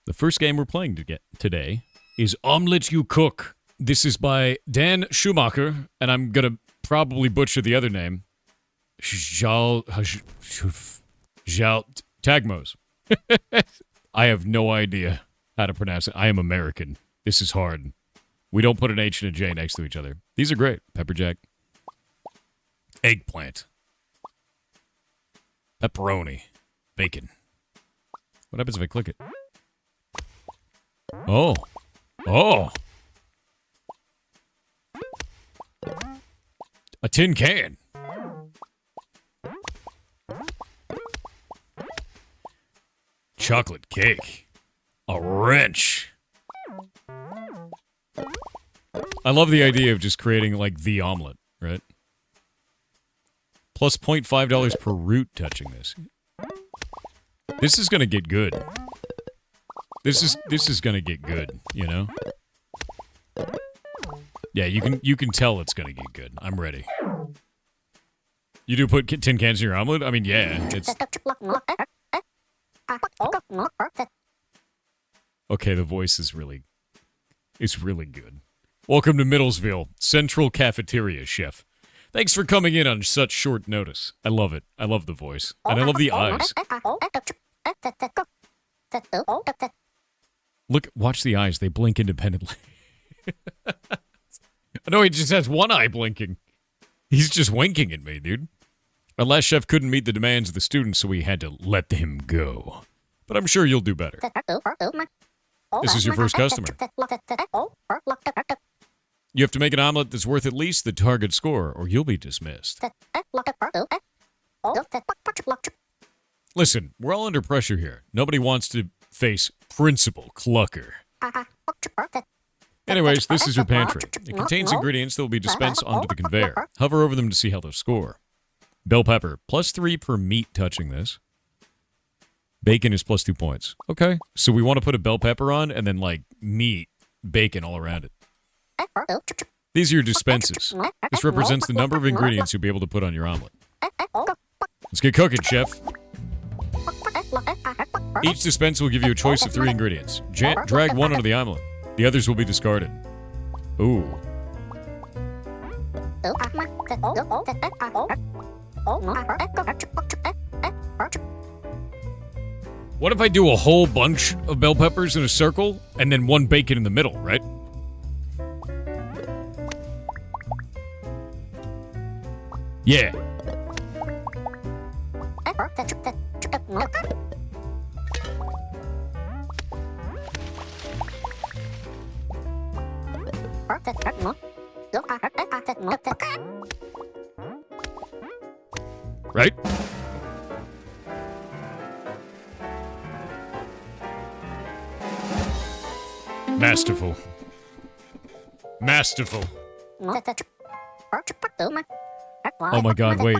The first game we're playing today is Omelet You Cook. This is by Dan Schumacher, and I'm gonna probably butcher the other name. Jal Tagmos. I have no idea how to pronounce it. I am American. This is hard. We don't put an H and a J next to each other. These are great. Pepper jack. Eggplant. Pepperoni. Bacon. What happens if I click it? Oh. Oh. A tin can. Chocolate cake. A wrench. I love the idea of just creating, like, the omelet, right? Plus $0.5 per root touching this. This is gonna get good. This is gonna get good, you know? Yeah, you can tell it's gonna get good. I'm ready. You do put tin cans in your omelet? I mean, yeah, it's... Okay, the voice is really good. Welcome to Middlesville, Central Cafeteria, Chef. Thanks for coming in on such short notice. I love it. I love the voice. And I love the eyes. Look, watch the eyes. They blink independently. No, he just has one eye blinking. He's just winking at me, dude. Our last chef couldn't meet the demands of the students, so we had to let him go. But I'm sure you'll do better. This is your first customer. You have to make an omelet that's worth at least the target score, or you'll be dismissed. Listen, we're all under pressure here. Nobody wants to face Principal Clucker. Anyways, this is your pantry. It contains ingredients that will be dispensed onto the conveyor. Hover over them to see how they'll score. Bell pepper, +3 per meat touching this. Bacon is +2 points. Okay, so we want to put a bell pepper on and then, like, meat, bacon all around it. These are your dispenses. This represents the number of ingredients you'll be able to put on your omelet. Let's get cooking, chef. Each dispense will give you a choice of 3 ingredients. Drag one onto the omelet. The others will be discarded. Ooh. What if I do a whole bunch of bell peppers in a circle and then one bacon in the middle, right? Yeah. Right? Masterful. Masterful. Oh my god, wait.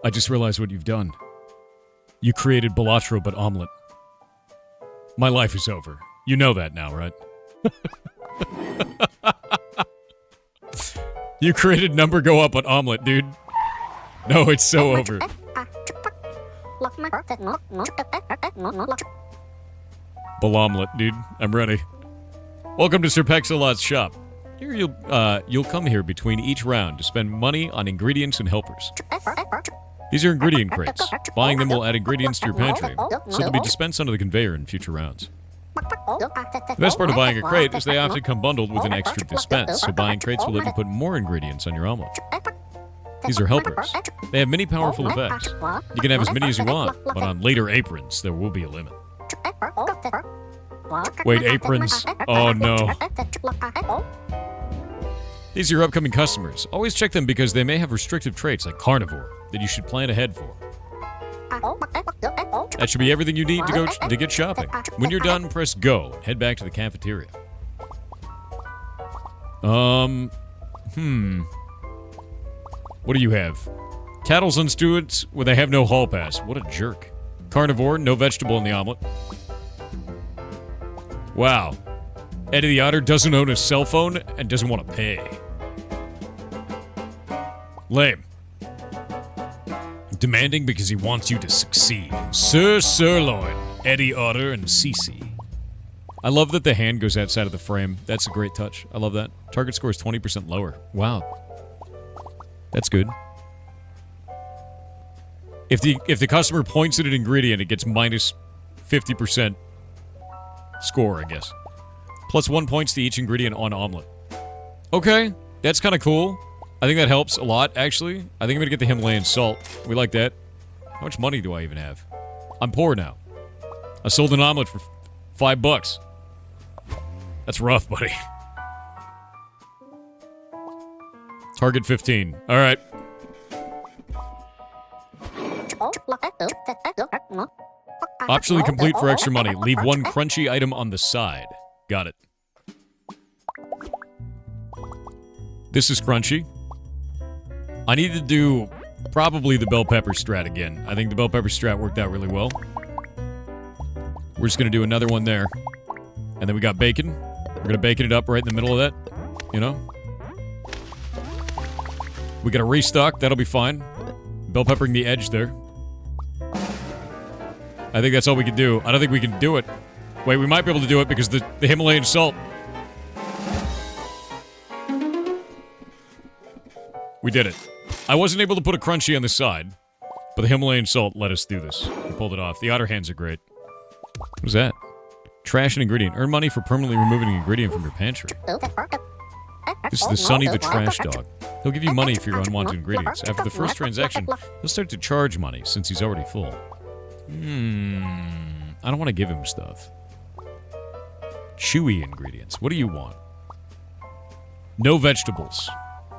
I just realized what you've done. You created Balatro but omelet. My life is over. You know that now, right? You created number go up on omelet, dude. No, it's so over. Balomelet, dude. I'm ready. Welcome to Sir Pexalot's shop. Here you'll come here between each round to spend money on ingredients and helpers. These are ingredient crates. Buying them will add ingredients to your pantry, so they'll be dispensed onto the conveyor in future rounds. The best part of buying a crate is they often come bundled with an extra dispense, so buying crates will let you put more ingredients on your omelet. These are helpers. They have many powerful effects. You can have as many as you want, but on later aprons, there will be a limit. Wait, aprons? Oh no. These are your upcoming customers. Always check them because they may have restrictive traits like carnivore that you should plan ahead for. That should be everything you need to get shopping. When you're done, press go and head back to the cafeteria. What do you have? Cattle's on stewards where they have no hall pass. What a jerk. Carnivore, no vegetable in the omelet. Wow. Eddie the Otter doesn't own a cell phone and doesn't want to pay. Lame. Demanding because he wants you to succeed. Sir Sirloin. Eddie Otter and Cece. I love that the hand goes outside of the frame. That's a great touch. I love that. Target score is 20% lower. Wow. That's good. If the customer points at an ingredient, it gets minus 50% score, I guess. Plus 1 points to each ingredient on omelet. Okay, that's kind of cool. I think that helps a lot, actually. I think I'm gonna get the Himalayan salt. We like that. How much money do I even have? I'm poor now. I sold an omelet for $5. That's rough, buddy. Target 15. All right. Optionally complete for extra money. Leave one crunchy item on the side. Got it. This is crunchy. I need to do probably the bell pepper strat again. I think the bell pepper strat worked out really well. We're just going to do another one there. And then we got bacon. We're going to bacon it up right in the middle of that. You know? We got a restock. That'll be fine. Bell peppering the edge there. I think that's all we can do. I don't think we can do it. Wait, we might be able to do it because the Himalayan salt. We did it. I wasn't able to put a crunchy on the side, but the Himalayan salt let us do this. We pulled it off. The otter hands are great. What is that? Trash an ingredient. Earn money for permanently removing an ingredient from your pantry. This is the Sonny the Trash Dog. He'll give you money for your unwanted ingredients. After the first transaction, he'll start to charge money since he's already full. I don't want to give him stuff. Chewy ingredients. What do you want? No vegetables.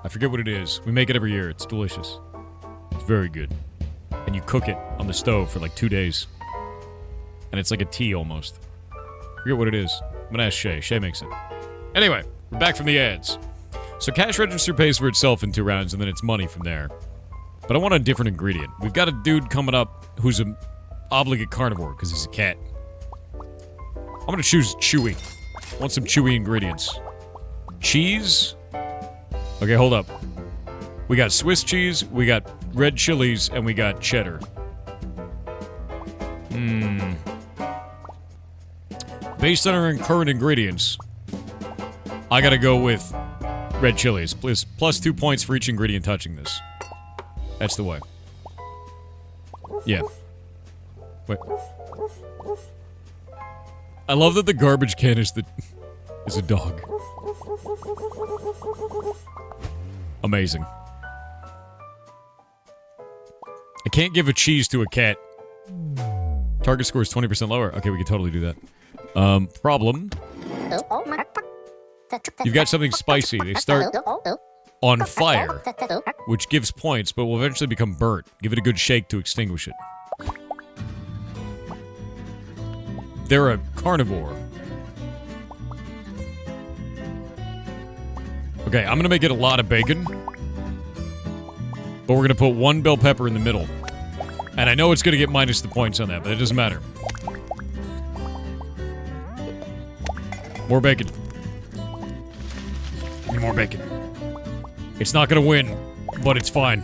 I forget what it is. We make it every year. It's delicious. It's very good. And you cook it on the stove for like 2 days. And it's like a tea almost. I forget what it is. I'm gonna ask Shay. Shay makes it. Anyway, we're back from the ads. So cash register pays for itself in 2 rounds, and then it's money from there. But I want a different ingredient. We've got a dude coming up who's an obligate carnivore because he's a cat. I'm gonna choose chewy. I want some chewy ingredients. Cheese. Okay, hold up. We got Swiss cheese, we got red chilies, and we got cheddar. Based on our current ingredients, I gotta go with red chilies. Plus 2 points for each ingredient touching this. That's the way. Yeah. Wait. I love that the garbage can is a dog. Amazing. I can't give a cheese to a cat. Target score is 20% lower. Okay, we can totally do that. Problem. You've got something spicy. They start on fire, which gives points, but will eventually become burnt. Give it a good shake to extinguish it. They're a carnivore. Okay, I'm gonna make it a lot of bacon. But we're gonna put 1 bell pepper in the middle. And I know it's gonna get minus the points on that, but it doesn't matter. More bacon. Give me more bacon. It's not gonna win, but it's fine.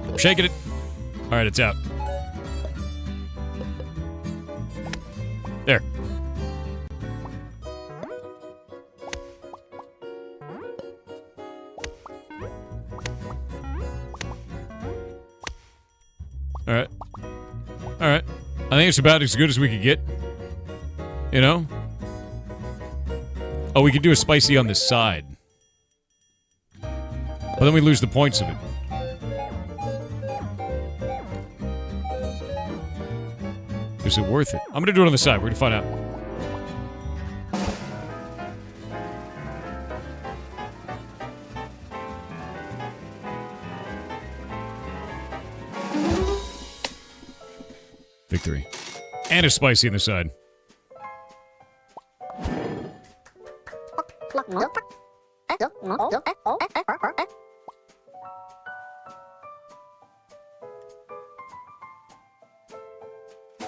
I'm shaking it. Alright, it's out. There. Alright. Alright. I think it's about as good as we could get. You know? Oh, we could do a spicy on this side. But then we lose the points of it. Is it worth it? I'm gonna do it on the side. We're gonna find out. Victory. And a spicy on the side.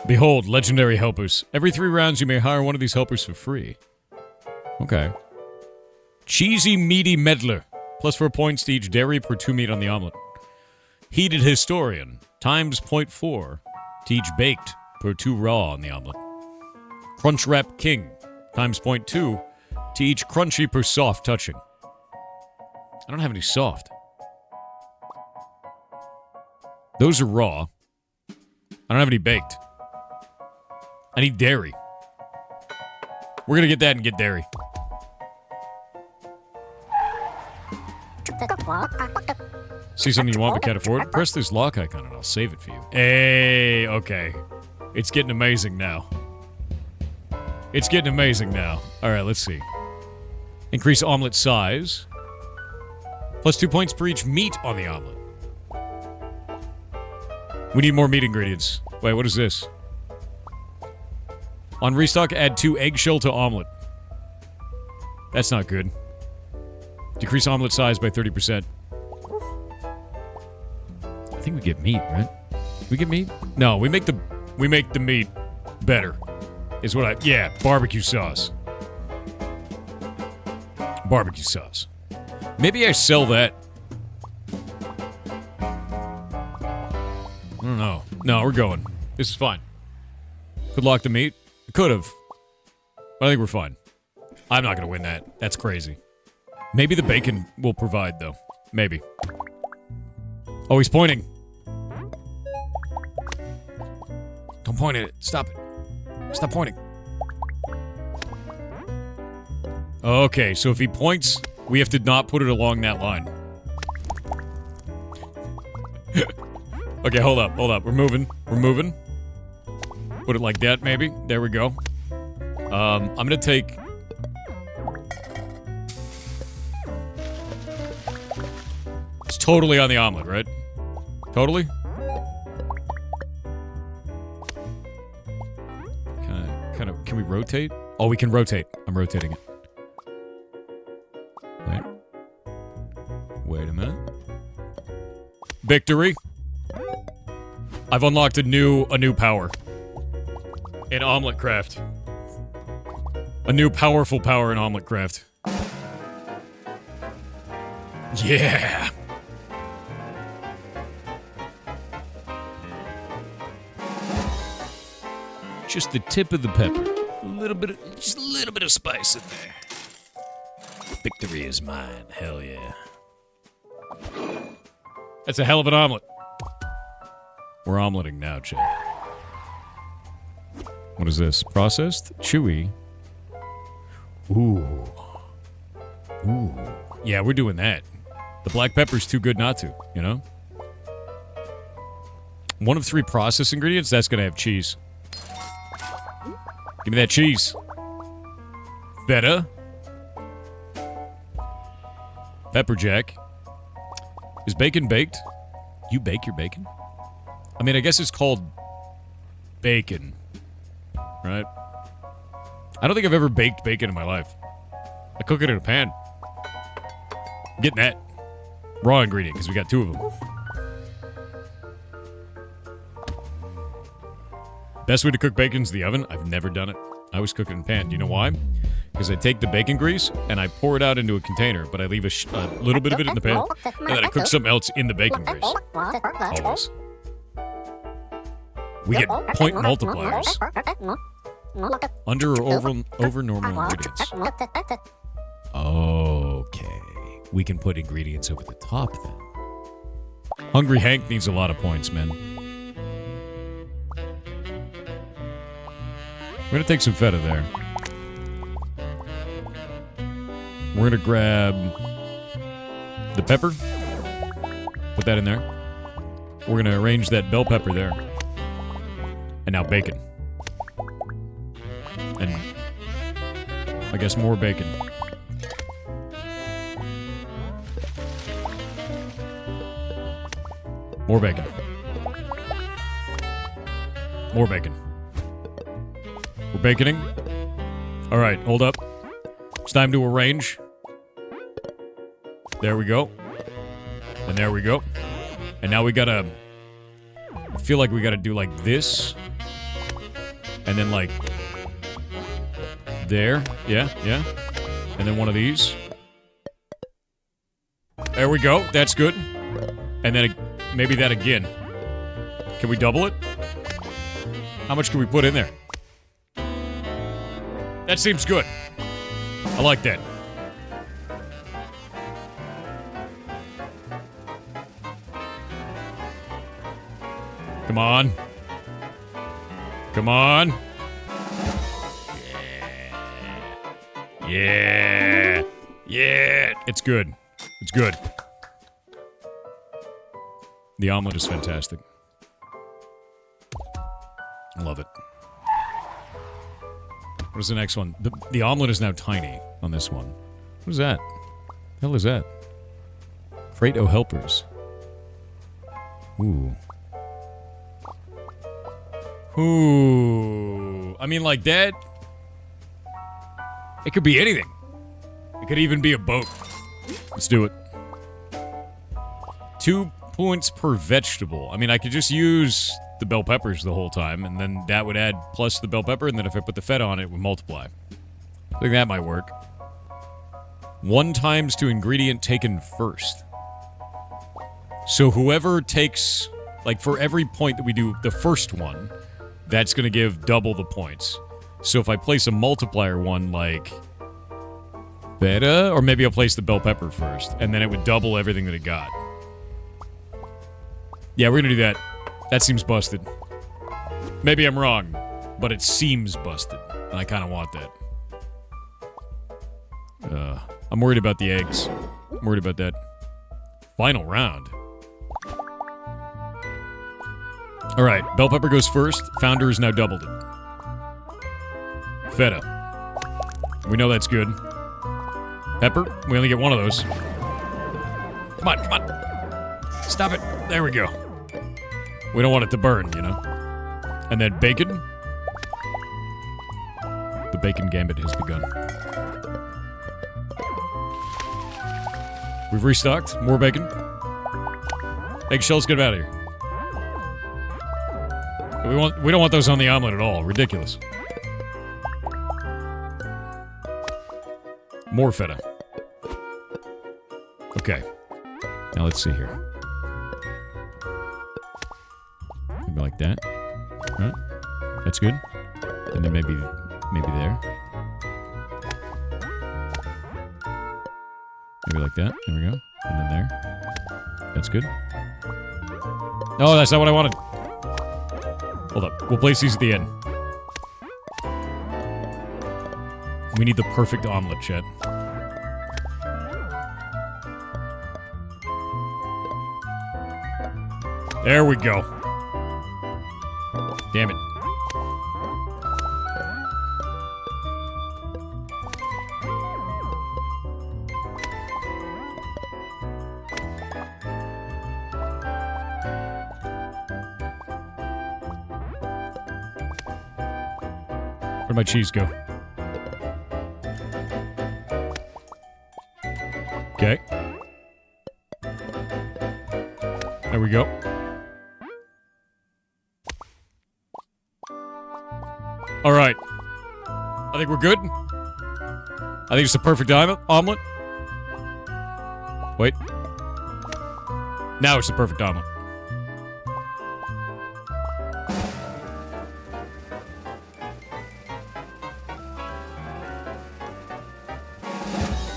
Behold, legendary helpers. Every 3 rounds you may hire one of these helpers for free. Okay. Cheesy meaty meddler. Plus 4 points to each dairy per 2 meat on the omelet. Heated historian times 0.4 to each baked per 2 raw on the omelet. Crunch wrap king times 0.2 to each crunchy per soft touching. I don't have any soft. Those are raw. I don't have any baked. I need dairy. We're gonna get that and get dairy. See something you want but can't afford? Press this lock icon and I'll save it for you. Hey, okay. It's getting amazing now. It's getting amazing now. Alright, let's see. Increase omelet size. Plus 2 points per each meat on the omelet. We need more meat ingredients. Wait, what is this? On restock, add 2 eggshell to omelet. That's not good. Decrease omelet size by 30%. I think we get meat, right? We get meat? No, we make the meat better. Is what I... Yeah, barbecue sauce. Barbecue sauce. Maybe I sell that. I don't know. No, we're going. This is fine. Could lock the meat. Could have. I think we're fine. I'm not going to win that. That's crazy. Maybe the bacon will provide, though. Maybe. Oh, he's pointing. Don't point at it. Stop it. Stop pointing. Okay, so if he points, we have to not put it along that line. Okay, hold up, hold up. We're moving. We're moving. Put it like that, maybe. There we go. I'm gonna take... It's totally on the omelet, right? Totally? Kind of, can we rotate? Oh, we can rotate. I'm rotating it. Wait a minute. Victory. I've unlocked a new power. In omelet craft. A new powerful power in omelet craft. Yeah. Just the tip of the pepper. Just a little bit of spice in there. Victory is mine. Hell yeah. That's a hell of an omelet. We're omeleting now, Chad. What is this? Processed? Chewy? Ooh. Ooh. Yeah, we're doing that. The black pepper's too good not to, you know? 1 of 3 processed ingredients, that's gonna have cheese. Give me that cheese. Feta. Pepper jack. Is bacon baked? You bake your bacon? I mean, I guess it's called bacon. Right? I don't think I've ever baked bacon in my life. I cook it in a pan. I'm getting that. Raw ingredient, because we got 2 of them. Best way to cook bacon's the oven. I've never done it. I always cook it in a pan. Do you know why? Because I take the bacon grease and I pour it out into a container, but I leave a little bit of it in the pan, and then I cook something else in the bacon grease. Always. We get point multipliers. Under or over normal ingredients. Okay. We can put ingredients over the top then. Hungry Hank needs a lot of points, man. We're gonna take some feta there. We're gonna grab the pepper. Put that in there. We're gonna arrange that bell pepper there. And now bacon. And I guess more bacon. More bacon. More bacon. We're baconing. Alright, hold up. It's time to arrange. There we go. And there we go. And now we gotta... I feel like we gotta do like this. And then like... There. Yeah, yeah. And then one of these. There we go. That's good. And then maybe that again. Can we double it? How much can we put in there? That seems good. I like that. Come on. Come on. Yeah. Yeah. Yeah. It's good. It's good. The omelet is fantastic. I love it. What is the next one? The omelet is now tiny on this one. What is that? The hell is that? Crate o' helpers. Ooh. Ooh. I mean, like that. It could be anything. It could even be a boat. Let's do it. 2 points per vegetable. I mean, I could just use the bell peppers the whole time, and then that would add plus the bell pepper, and then if I put the feta on it, it would multiply. I think that might work. 1 times to ingredient taken first. So whoever takes, like for every point that we do the first one, that's going to give double the points. So if I place a multiplier one like feta, or maybe I'll place the bell pepper first, and then it would double everything that it got. Yeah, we're going to do that. That seems busted. Maybe I'm wrong, but it seems busted, and I kind of want that. I'm worried about the eggs. I'm worried about that. Final round. Alright, bell pepper goes first. Founder has now doubled it. Feta. We know that's good. Pepper, we only get one of those. Come on, come on. Stop it. There we go. We don't want it to burn, you know? And then bacon. The bacon gambit has begun. We've restocked. More bacon. Eggshells, get out of here. We don't want those on the omelet at all. Ridiculous. More feta. Okay. Now let's see here. Maybe like that. Right. That's good. And then maybe there. Maybe like that. There we go. And then there. That's good. No, that's not what I wanted. Hold up. We'll place these at the end. We need the perfect omelet, chat. There we go. Damn it. Where'd my cheese go? Okay. There we go. All right. I think we're good. I think it's the perfect omelet. Wait. Now it's the perfect omelet.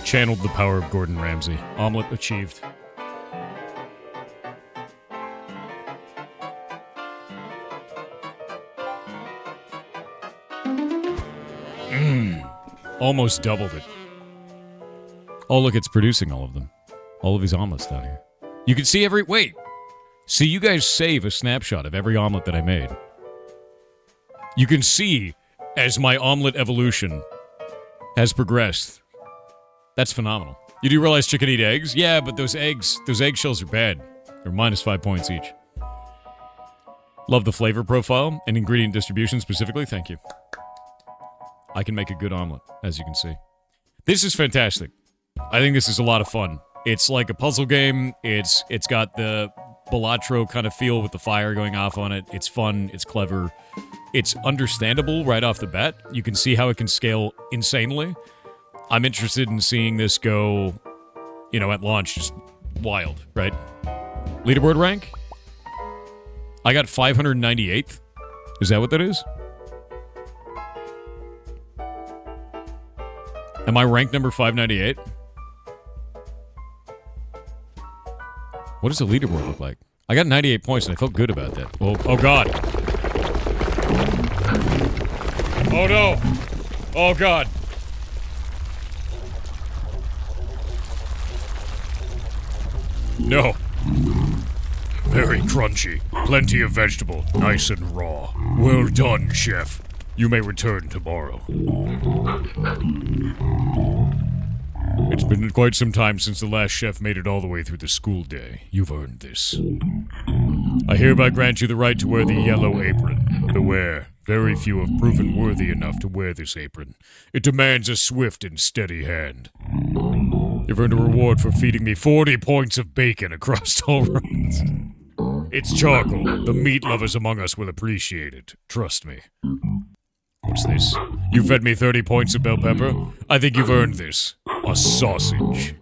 Channeled the power of Gordon Ramsay. Omelet achieved. Almost doubled it. Oh, look, it's producing all of them. All of these omelets down here. You can see every... Wait. See, you guys save a snapshot of every omelet that I made. You can see as my omelet evolution has progressed. That's phenomenal. You do realize chicken eat eggs? Yeah, but those eggshells are bad. They're minus 5 points each. Love the flavor profile and ingredient distribution specifically. Thank you. I can make a good omelet, as you can see. This is fantastic. I think this is a lot of fun. It's like a puzzle game. It's got the Balatro kind of feel with the fire going off on it. It's fun. It's clever. It's understandable right off the bat. You can see how it can scale insanely. I'm interested in seeing this go, you know, at launch, just wild, right? Leaderboard rank? I got 598th? Is that what that is? Am I ranked number 598? What does the leaderboard look like? I got 98 points and I felt good about that. Oh God. Oh no. Oh God. No. Very crunchy. Plenty of vegetable. Nice and raw. Well done, chef. You may return tomorrow. It's been quite some time since the last chef made it all the way through the school day. You've earned this. I hereby grant you the right to wear the yellow apron. Beware, very few have proven worthy enough to wear this apron. It demands a swift and steady hand. You've earned a reward for feeding me 40 points of bacon across all rounds. It's charcoal. The meat lovers among us will appreciate it. Trust me. What's this? You fed me 30 points of bell pepper? I think you've earned this. A sausage.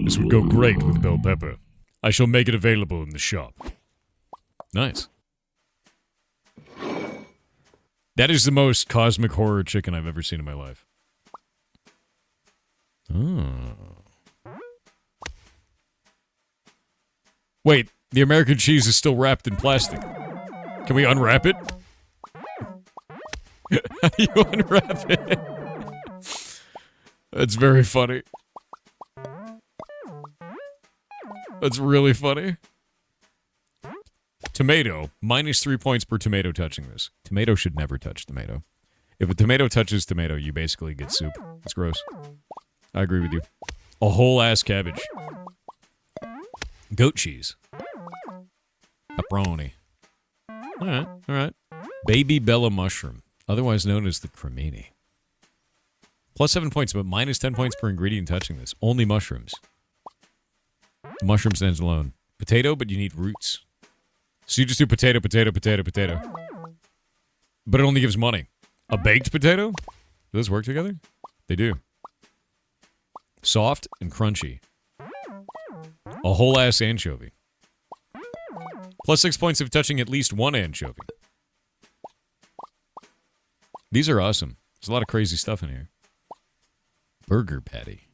This would go great with bell pepper. I shall make it available in the shop. Nice. That is the most cosmic horror chicken I've ever seen in my life. Oh. Wait, the American cheese is still wrapped in plastic. Can we unwrap it? How do you unwrap it? That's very funny. That's really funny. Tomato. Minus 3 points per tomato touching this. Tomato should never touch tomato. If a tomato touches tomato, you basically get soup. It's gross. I agree with you. A whole ass cabbage. Goat cheese. Pepperoni. Alright, alright. Baby Bella mushroom. Otherwise known as the cremini. Plus 7 points, but minus 10 points per ingredient touching this. Only mushrooms. The mushroom stands alone. Potato, but you need roots. So you just do potato, potato, potato, potato. But it only gives money. A baked potato? Do those work together? They do. Soft and crunchy. A whole ass anchovy. Plus 6 points of touching at least one anchovy. These are awesome. There's a lot of crazy stuff in here. Burger patty.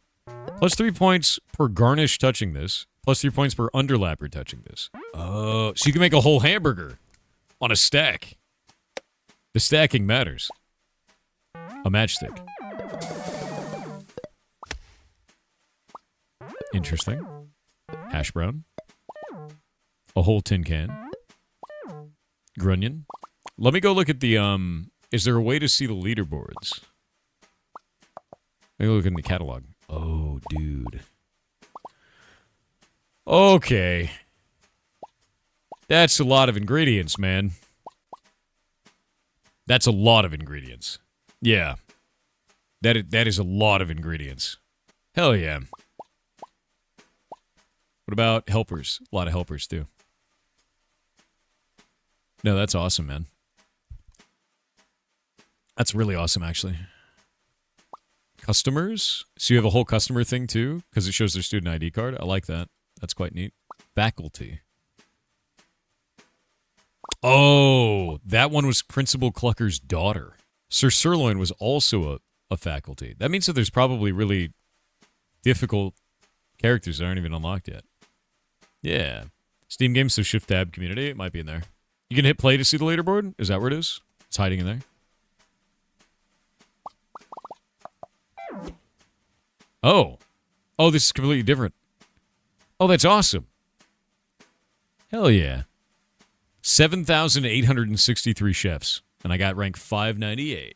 Plus 3 points per garnish touching this. Plus 3 points per underlapper touching this. Oh, so you can make a whole hamburger on a stack. The stacking matters. A matchstick. Interesting. Hash brown. A whole tin can. Grunion. Let me go look at the, is there a way to see the leaderboards? Let me look in the catalog. Oh, dude. Okay. That's a lot of ingredients, man. That's a lot of ingredients. Yeah. That is a lot of ingredients. Hell yeah. What about helpers? A lot of helpers, too. No, that's awesome, man. That's really awesome, actually. Customers? So you have a whole customer thing, too? Because it shows their student ID card? I like that. That's quite neat. Faculty. Oh, that one was Principal Clucker's daughter. Sir Sirloin was also a faculty. That means that there's probably really difficult characters that aren't even unlocked yet. Yeah. Steam Games, so Shift Tab Community. It might be in there. You can hit play to see the leaderboard? Is that where it is? It's hiding in there. Oh. Oh, this is completely different. Oh, that's awesome. Hell yeah. 7,863 chefs. And I got rank 598.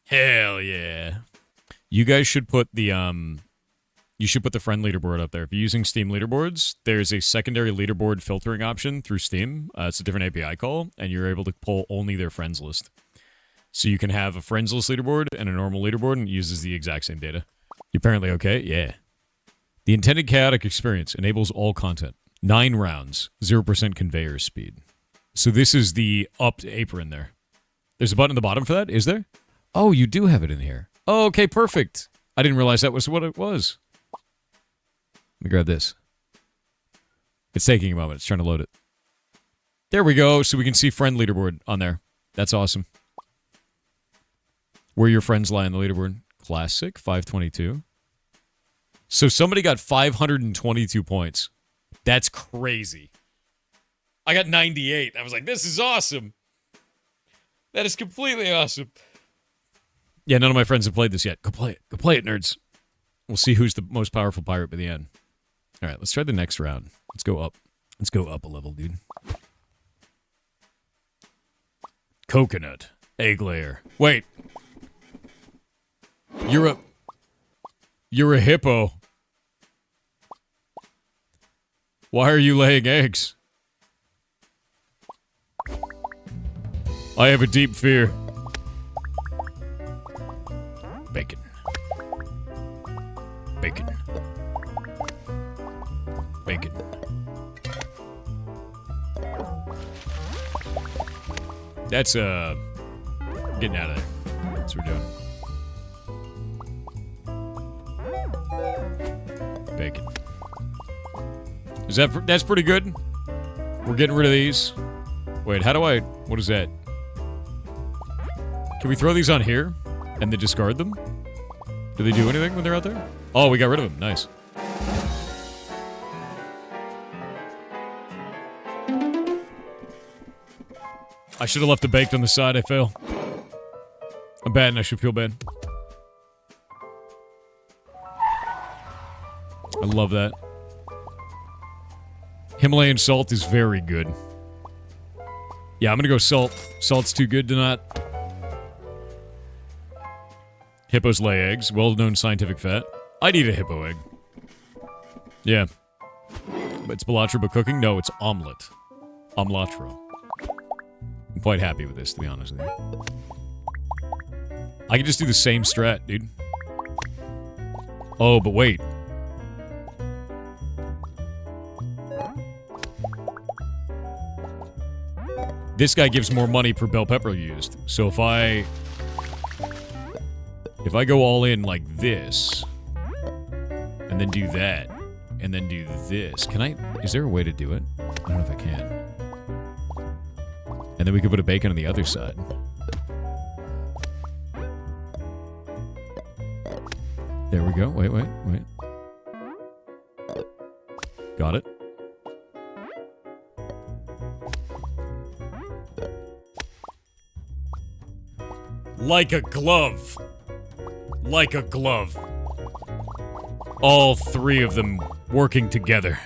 Hell yeah. You guys should put the, you should put the friend leaderboard up there. If you're using Steam leaderboards, there's a secondary leaderboard filtering option through Steam. It's a different API call, and you're able to pull only their friends list. So you can have a friends list leaderboard and a normal leaderboard, and it uses the exact same data. You apparently okay? Yeah. The intended chaotic experience enables all content. 9 rounds, 0% conveyor speed. So this is the upped apron there. There's a button at the bottom for that, is there? Oh, you do have it in here. Oh, okay, perfect. I didn't realize that was what it was. Let me grab this. It's taking a moment. It's trying to load it. There we go, so we can see friend leaderboard on there. That's awesome. Where your friends lie on the leaderboard. Classic, 522. So somebody got 522 points. That's crazy. I got 98. I was like, this is awesome. That is completely awesome. Yeah, none of my friends have played this yet. Go play it. Go play it, nerds. We'll see who's the most powerful pirate by the end. All right, let's try the next round. Let's go up. Let's go up a level, dude. Coconut. Egg layer. Wait. You're a hippo. Why are you laying eggs? I have a deep fear. Bacon. Bacon. Bacon. That's, getting out of there. That's what we're doing. Bacon. That's pretty good? We're getting rid of these. Wait, how do I... What is that? Can we throw these on here? And then discard them? Do they do anything when they're out there? Oh, we got rid of them. Nice. I should have left the baked on the side. I fail. I'm bad and I should feel bad. I love that. Himalayan salt is very good. Yeah, I'm gonna go salt. Salt's too good to not. Hippos lay eggs. Well-known scientific fact. I'd eat a hippo egg. Yeah. It's Balatro but cooking? No, it's omelet. Omelatro. I'm quite happy with this, to be honest with you. I can just do the same strat, dude. Oh, but wait. This guy gives more money per bell pepper used. So if I go all in like this, and then do that, and then do this, is there a way to do it? I don't know if I can. And then we could put a bacon on the other side. There we go. Wait. Got it. Like a glove. Like a glove. All three of them working together.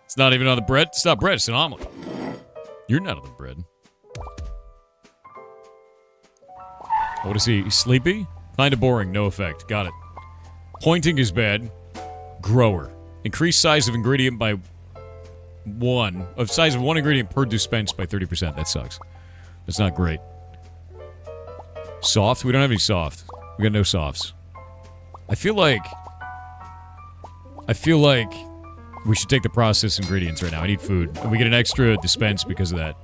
It's not even on the bread. It's not bread, it's an omelet. You're not on the bread. What is he? Sleepy? Kinda boring, no effect. Got it. Pointing is bad. Grower. Increase size of ingredient by one. Of size of one ingredient per dispense by 30%. That sucks. That's not great. Soft? We don't have any soft. We got no softs. I feel like we should take the processed ingredients right now. I need food. And we get an extra dispense because of that.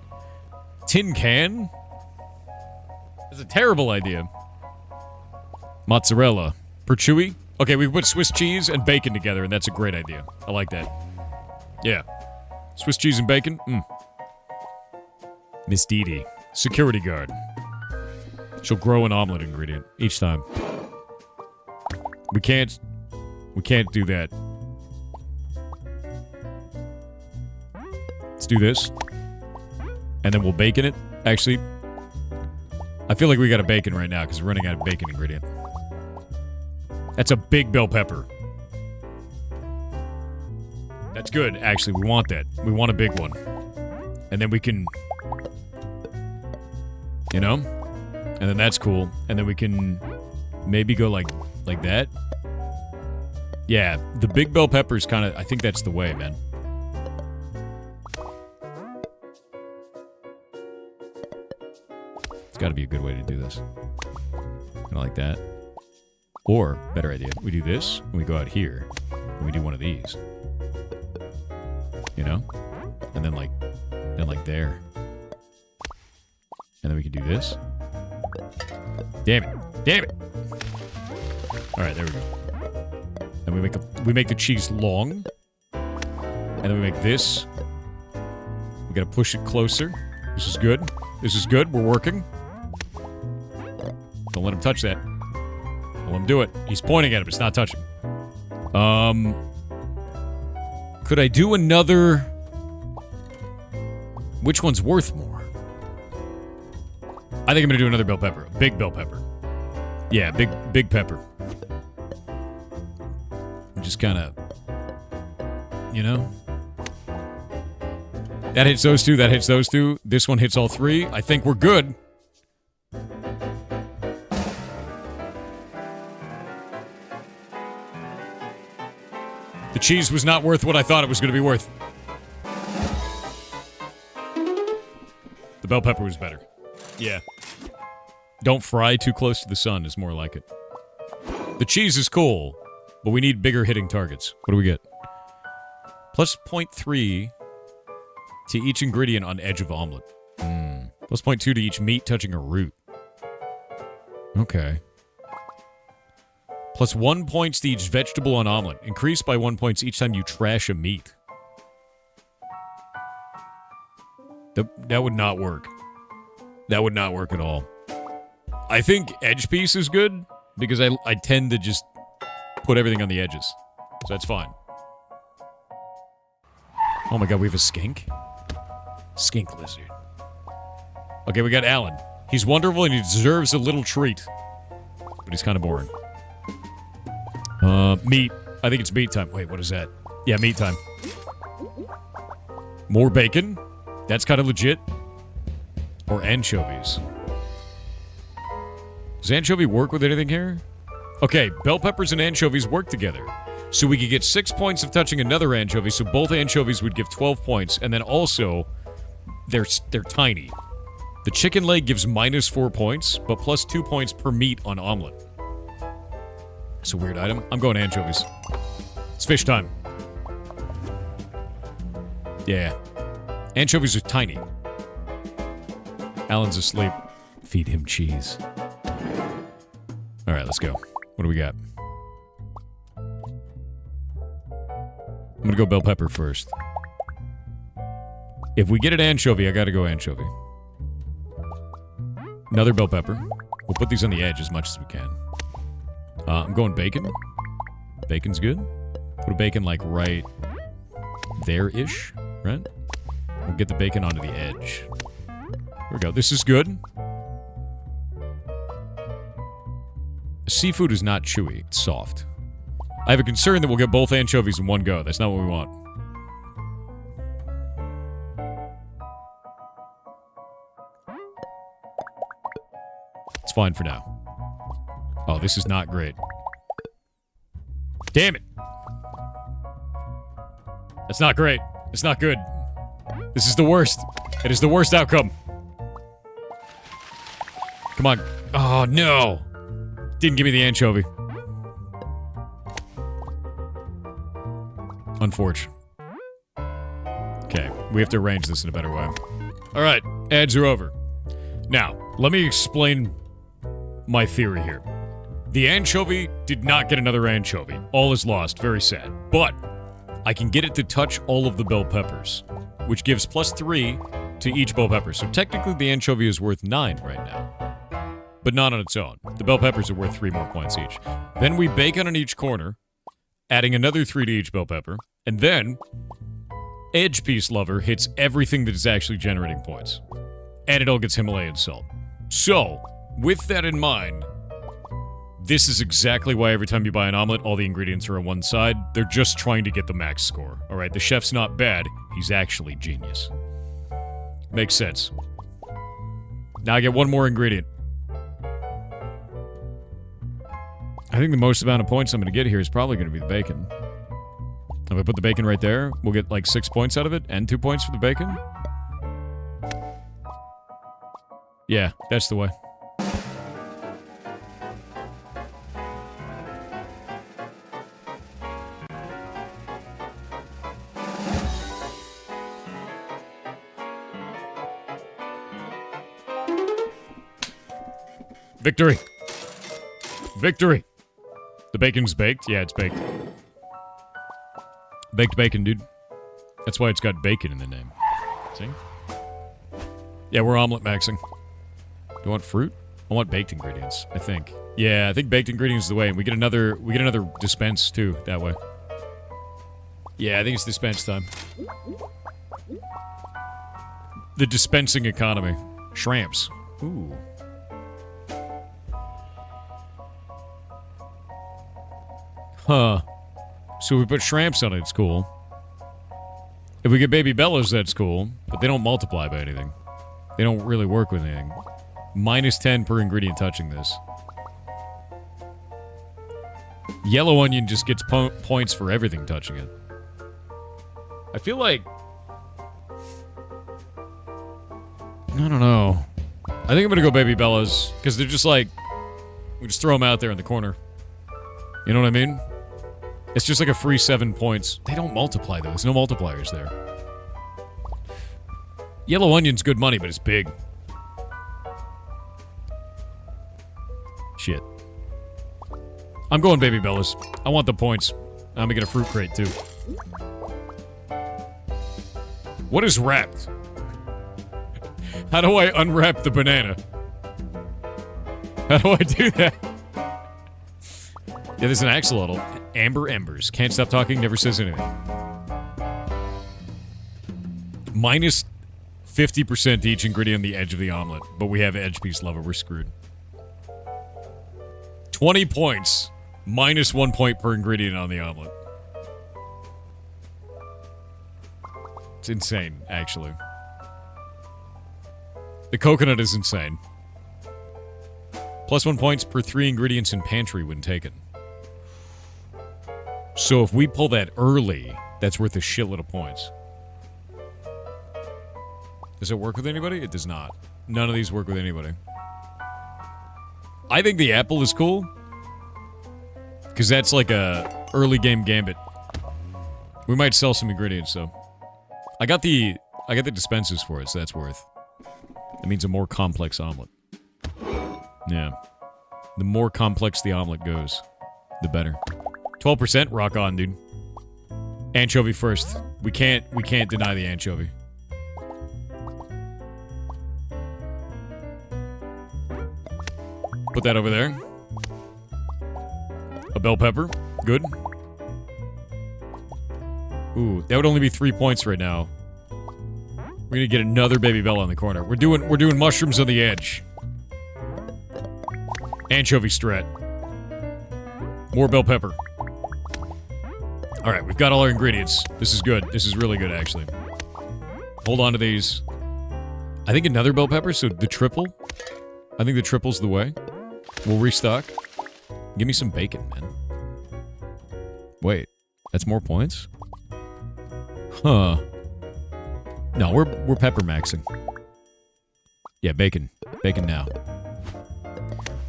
Tin can? That's a terrible idea. Mozzarella. Per chewy? Okay, we put Swiss cheese and bacon together, and that's a great idea. I like that. Yeah. Swiss cheese and bacon? Miss Dee Dee. Security guard. She'll grow an omelet ingredient each time. We can't do that. Let's do this. And then we'll bacon it. Actually, I feel like we got a bacon right now because we're running out of bacon ingredient. That's a big bell pepper. That's good, actually. We want that. We want a big one. And then we can... You know? And then that's cool. And then we can maybe go like that. Yeah, the big bell pepper is kind of... I think that's the way, man. It's got to be a good way to do this. Kind of like that. Or, better idea, we do this, and we go out here, and we do one of these. You know? And then like there. And then we can do this. Damn it. Damn it. All right, there we go. Then we make the cheese long. And then we make this. We gotta push it closer. This is good. This is good. We're working. Don't let him touch that. Don't let him do it. He's pointing at it, but it's not touching. Could I do another... Which one's worth more? I think I'm gonna do another bell pepper. A big bell pepper. Yeah, big pepper. Just kind of... You know? That hits those two, that hits those two. This one hits all three. I think we're good. The cheese was not worth what I thought it was going to be worth. The bell pepper was better. Yeah. Don't fry too close to the sun is more like it. The cheese is cool, but we need bigger hitting targets. What do we get? Plus 0.3 to each ingredient on edge of omelet. Plus 0.2 to each meat touching a root. Okay. Plus 1 point to each vegetable on omelet. Increase by 1 point each time you trash a meat. That would not work. That would not work at all. I think edge piece is good, because I tend to just put everything on the edges. So that's fine. Oh my god, we have a skink? Skink lizard. Okay, we got Alan. He's wonderful and he deserves a little treat. But he's kind of boring. Meat. I think it's meat time. Wait, what is that? Yeah, meat time. More bacon? That's kind of legit. Or anchovies. Does anchovy work with anything here? Okay, bell peppers and anchovies work together. So we could get 6 points of touching another anchovy, so both anchovies would give 12 points, and then also, they're tiny. The chicken leg gives minus 4 points, but plus 2 points per meat on omelet. It's a weird item. I'm going anchovies. It's fish time. Yeah. Anchovies are tiny. Alan's asleep. Feed him cheese. Alright, let's go. What do we got? I'm gonna go bell pepper first. If we get an anchovy, I gotta go anchovy. Another bell pepper. We'll put these on the edge as much as we can. I'm going bacon. Bacon's good. Put a bacon, like, right there-ish, right? We'll get the bacon onto the edge. Here we go. This is good. Seafood is not chewy. It's soft. I have a concern that we'll get both anchovies in one go. That's not what we want. It's fine for now. Oh, this is not great. Damn it! That's not great. It's not good. This is the worst. It is the worst outcome. Come on. Oh, no! Didn't give me the anchovy. Unfortunate. Okay, we have to arrange this in a better way. Alright, ads are over. Now, let me explain my theory here. The anchovy did not get another anchovy. All is lost. Very sad. But I can get it to touch all of the bell peppers, which gives plus 3 to each bell pepper. So technically the anchovy is worth 9 right now. But not on its own. The bell peppers are worth 3 more points each. Then we bacon on each corner, adding another 3 to each bell pepper. And then, Edge Piece Lover hits everything that is actually generating points. And it all gets Himalayan salt. So, with that in mind, this is exactly why every time you buy an omelet, all the ingredients are on one side. They're just trying to get the max score. Alright, the chef's not bad. He's actually genius. Makes sense. Now I get one more ingredient. I think the most amount of points I'm going to get here is probably going to be the bacon. If I put the bacon right there, we'll get like 6 points out of it, and 2 points for the bacon. Yeah, that's the way. Victory. Victory. The bacon's baked? Yeah, it's baked. Baked bacon, dude. That's why it's got bacon in the name. See? Yeah, we're omelet maxing. Do you want fruit? I want baked ingredients, I think. Yeah, I think baked ingredients is the way, and we get another dispense too that way. Yeah, I think it's dispense time. The dispensing economy. Shrimps. Ooh. Huh. So we put shrimps on it, it's cool. If we get baby bellas, that's cool. But they don't multiply by anything. They don't really work with anything. -10 per ingredient touching this. Yellow onion just gets points for everything touching it. I feel like... I don't know. I think I'm gonna go baby bellas. Because they're just like... We just throw them out there in the corner. You know what I mean? It's just like a free 7 points. They don't multiply, though. There's no multipliers there. Yellow onion's good money, but it's big. Shit. I'm going baby bellas. I want the points. I'm gonna get a fruit crate, too. What is wrapped? How do I unwrap the banana? How do I do that? Yeah, there's an axolotl. Amber Embers. Can't stop talking, never says anything. -50% each ingredient on the edge of the omelet. But we have edge piece lover. We're screwed. 20 points. -1 point per ingredient on the omelet. It's insane, actually. The coconut is insane. +1 points per 3 ingredients in pantry when taken. So if we pull that early, that's worth a shitload of points. Does it work with anybody? It does not. None of these work with anybody. I think the apple is cool. Because that's like a early game gambit. We might sell some ingredients, though. I got the dispensers for it, so that's worth. That means a more complex omelet. Yeah. The more complex the omelet goes, the better. 12%? Rock on, dude. Anchovy first. We can't deny the anchovy. Put that over there. A bell pepper. Good. Ooh, that would only be 3 points right now. We're gonna get another baby bell on the corner. We're doing mushrooms on the edge. Anchovy strat. More bell pepper. Alright, we've got all our ingredients. This is good. This is really good, actually. Hold on to these. I think another bell pepper, so the triple. I think the triple's the way. We'll restock. Give me some bacon, man. Wait, that's more points? Huh. No, we're pepper maxing. Yeah, bacon. Bacon now.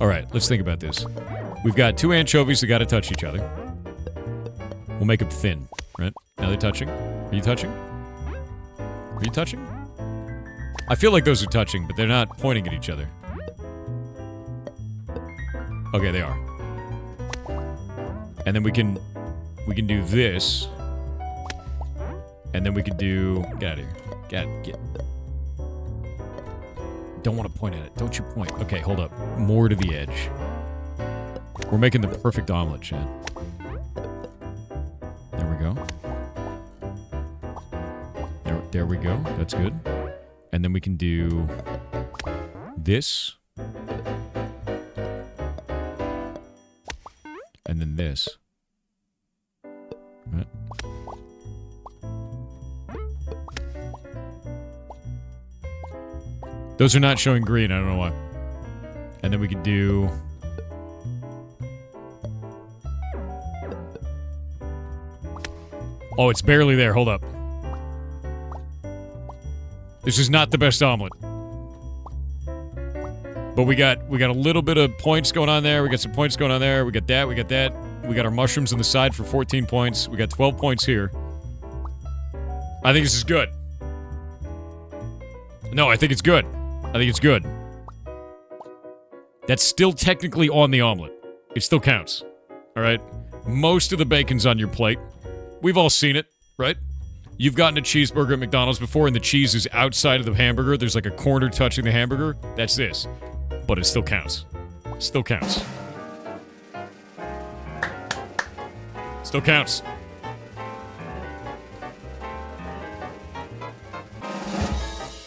Alright, let's think about this. We've got 2 anchovies that gotta touch each other. We'll make them thin, right? Now they're touching. Are you touching? Are you touching? I feel like those are touching, but they're not pointing at each other. Okay, they are. And then we can do this. And then we could do... Get out of here. Get. Don't want to point at it. Don't you point. Okay, hold up. More to the edge. We're making the perfect omelet, Chad. There we go. There we go. That's good. And then we can do this. And then this. Right. Those are not showing green, I don't know why. And then we could do... Oh, it's barely there, hold up. This is not the best omelet. But we got a little bit of points going on there, we got some points going on there, we got that, we got that. We got our mushrooms on the side for 14 points, we got 12 points here. I think this is good. No, I think it's good. I think it's good. That's still technically on the omelet. It still counts. All right? Most of the bacon's on your plate. We've all seen it, right? You've gotten a cheeseburger at McDonald's before and the cheese is outside of the hamburger. There's like a corner touching the hamburger. That's this. But it still counts. Still counts. Still counts.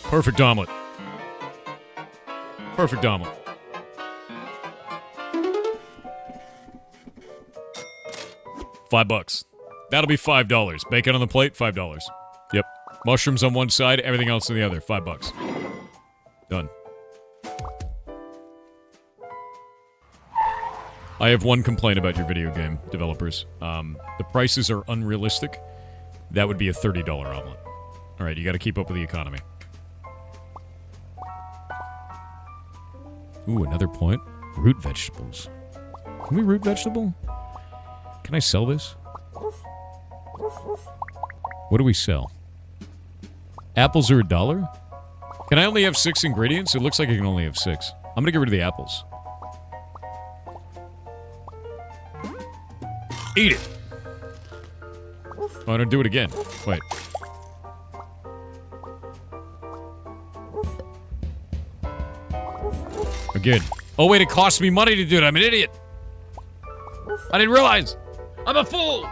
Perfect omelet. Perfect omelet. $5. That'll be $5. Bacon on the plate, $5. Yep. Mushrooms on one side, everything else on the other, $5. Done. I have one complaint about your video game developers. The prices are unrealistic. That would be a $30 omelet. Alright, you gotta keep up with the economy. Ooh, another point. Root vegetables. Can we root vegetable? Can I sell this? What do we sell? Apples are $1? Can I only have 6 ingredients? It looks like I can only have 6. I'm gonna get rid of the apples. Eat it! Oh, I don't do it again. Wait. Again. Oh, wait, it costs me money to do it. I'm an idiot. I didn't realize. I'm a fool.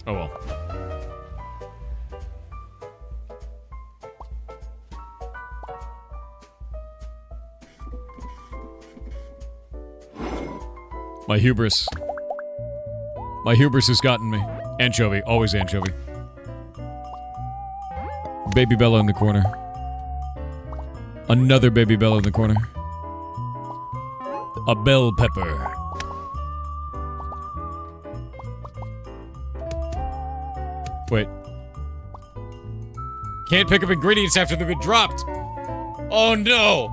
Oh, well. My hubris. My hubris has gotten me. Anchovy. Always anchovy. Baby Bella in the corner. Another Baby Bella in the corner. A bell pepper. Wait. Can't pick up ingredients after they've been dropped. Oh no.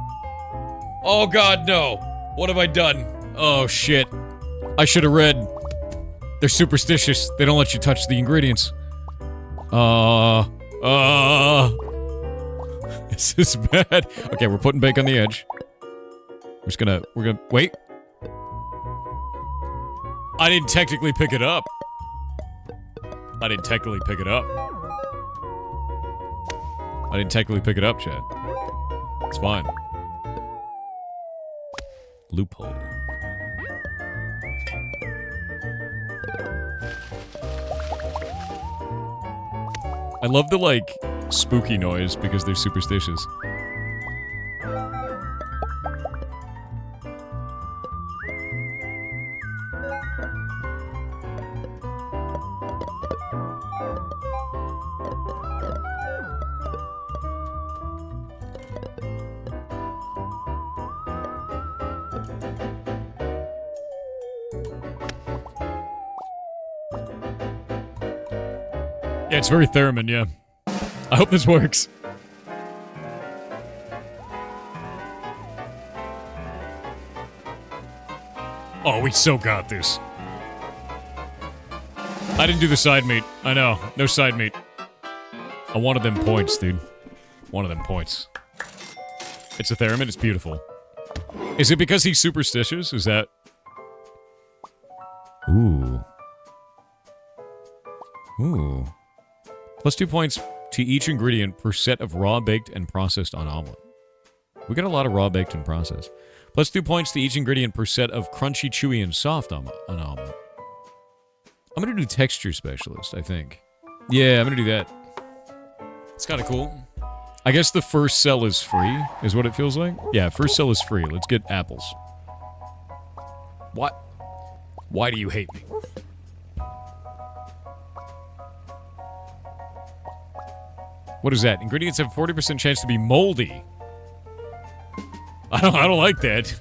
Oh god, no. What have I done? Oh shit. I should have read. They're superstitious. They don't let you touch the ingredients. This is bad. Okay, we're putting bacon on the edge. We're gonna, wait. I didn't technically pick it up. I didn't technically pick it up. I didn't technically pick it up, Chad. It's fine. Loophole. I love the, like, spooky noise because they're superstitious. Yeah, it's very theremin, yeah. I hope this works. Oh, we so got this. I didn't do the side meat. I know. No side meat. I wanted them points, dude. One of them points. It's a theremin. It's beautiful. Is it because he's superstitious? Is that... Ooh. Ooh. Plus 2 points to each ingredient per set of raw, baked, and processed on omelet. We got a lot of raw, baked, and processed. Plus 2 points to each ingredient per set of crunchy, chewy, and soft on omelet. I'm gonna do texture specialist, I think. Yeah, I'm gonna do that. It's kind of cool. I guess the first cell is free, is what it feels like. Yeah, first cell is free. Let's get apples. What? Why do you hate me? What is that? Ingredients have a 40% chance to be moldy. I don't like that.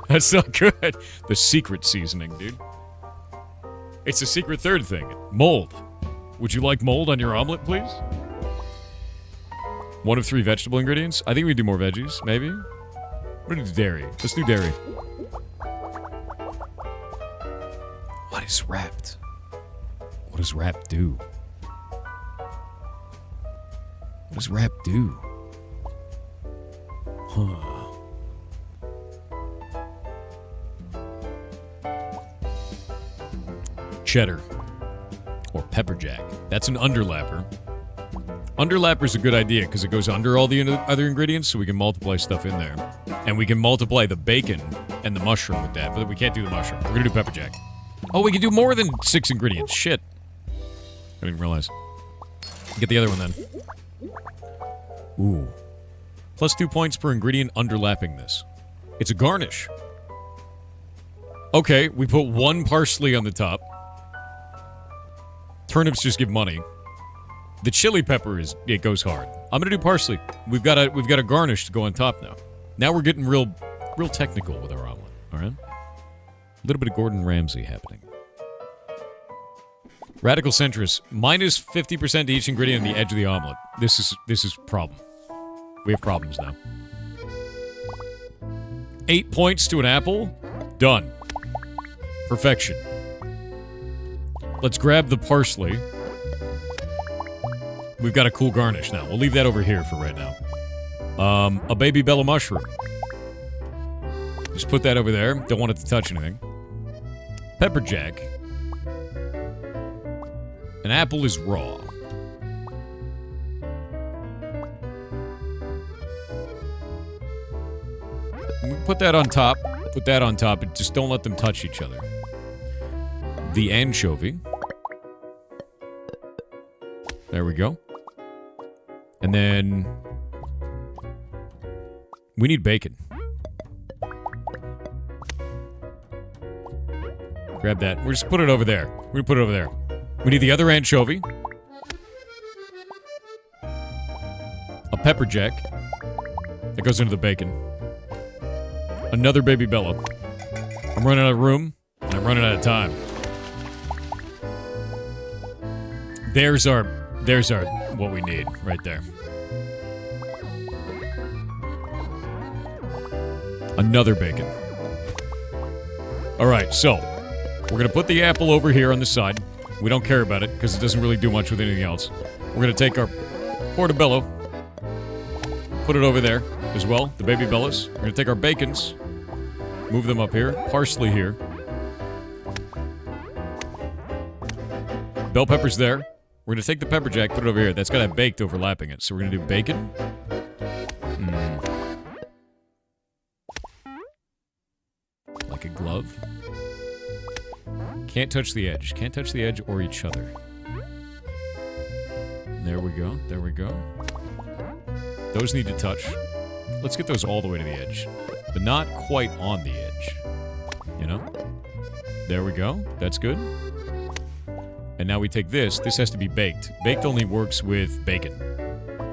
That's not good. The secret seasoning, dude. It's a secret third thing. Mold. Would you like mold on your omelet, please? 1 of 3 vegetable ingredients. I think we do more veggies, maybe. We're gonna do dairy. Let's do dairy. What is wrapped? What does wrapped do? What does wrap do? Huh. cheddar, or pepper jack. That's an underlapper. Underlapper's a good idea because it goes under all the other ingredients, so we can multiply stuff in there. And we can multiply the bacon and the mushroom with that, but we can't do the mushroom. We're gonna do pepper jack. Oh, we can do more than 6 ingredients. Shit. I didn't even realize. Get the other one then. Ooh. Plus 2 points per ingredient underlapping this. It's a garnish. Okay, we put 1 parsley on the top. Turnips just give money. The chili pepper it goes hard. I'm gonna do parsley. We've got a garnish to go on top now. Now we're getting real technical with our omelet. All right. A little bit of Gordon Ramsay happening. Radical centrist. Minus 50% to each ingredient on the edge of the omelet. This is a problem. We have problems now. 8 points to an apple. Done. Perfection. Let's grab the parsley. We've got a cool garnish now. We'll leave that over here for right now. A baby bella mushroom. Just put that over there. Don't want it to touch anything. Pepper jack. An apple is raw. Put that on top. Put that on top. And just don't let them touch each other. The anchovy. There we go. And then we need bacon. Grab that. We'll just put it over there. We're gonna put it over there. We need the other anchovy. A pepper jack. That goes into the bacon. Another baby bella. I'm running out of room, and I'm running out of time. There's our what we need right there. Another bacon. All right, so we're gonna put the apple over here on the side. We don't care about it because it doesn't really do much with anything else. We're gonna take our portobello, put it over there as well. The baby bellas. We're gonna take our bacons, move them up here. Parsley here. Bell pepper's there. We're gonna take the pepper jack, put it over here. That's got that baked overlapping it. So we're gonna do bacon. Like a glove. Can't touch the edge. Can't touch the edge or each other. There we go. There we go. Those need to touch. Let's get those all the way to the edge. But not quite on the edge. You know? There we go. That's good. And now we take this. This has to be baked. Baked only works with bacon.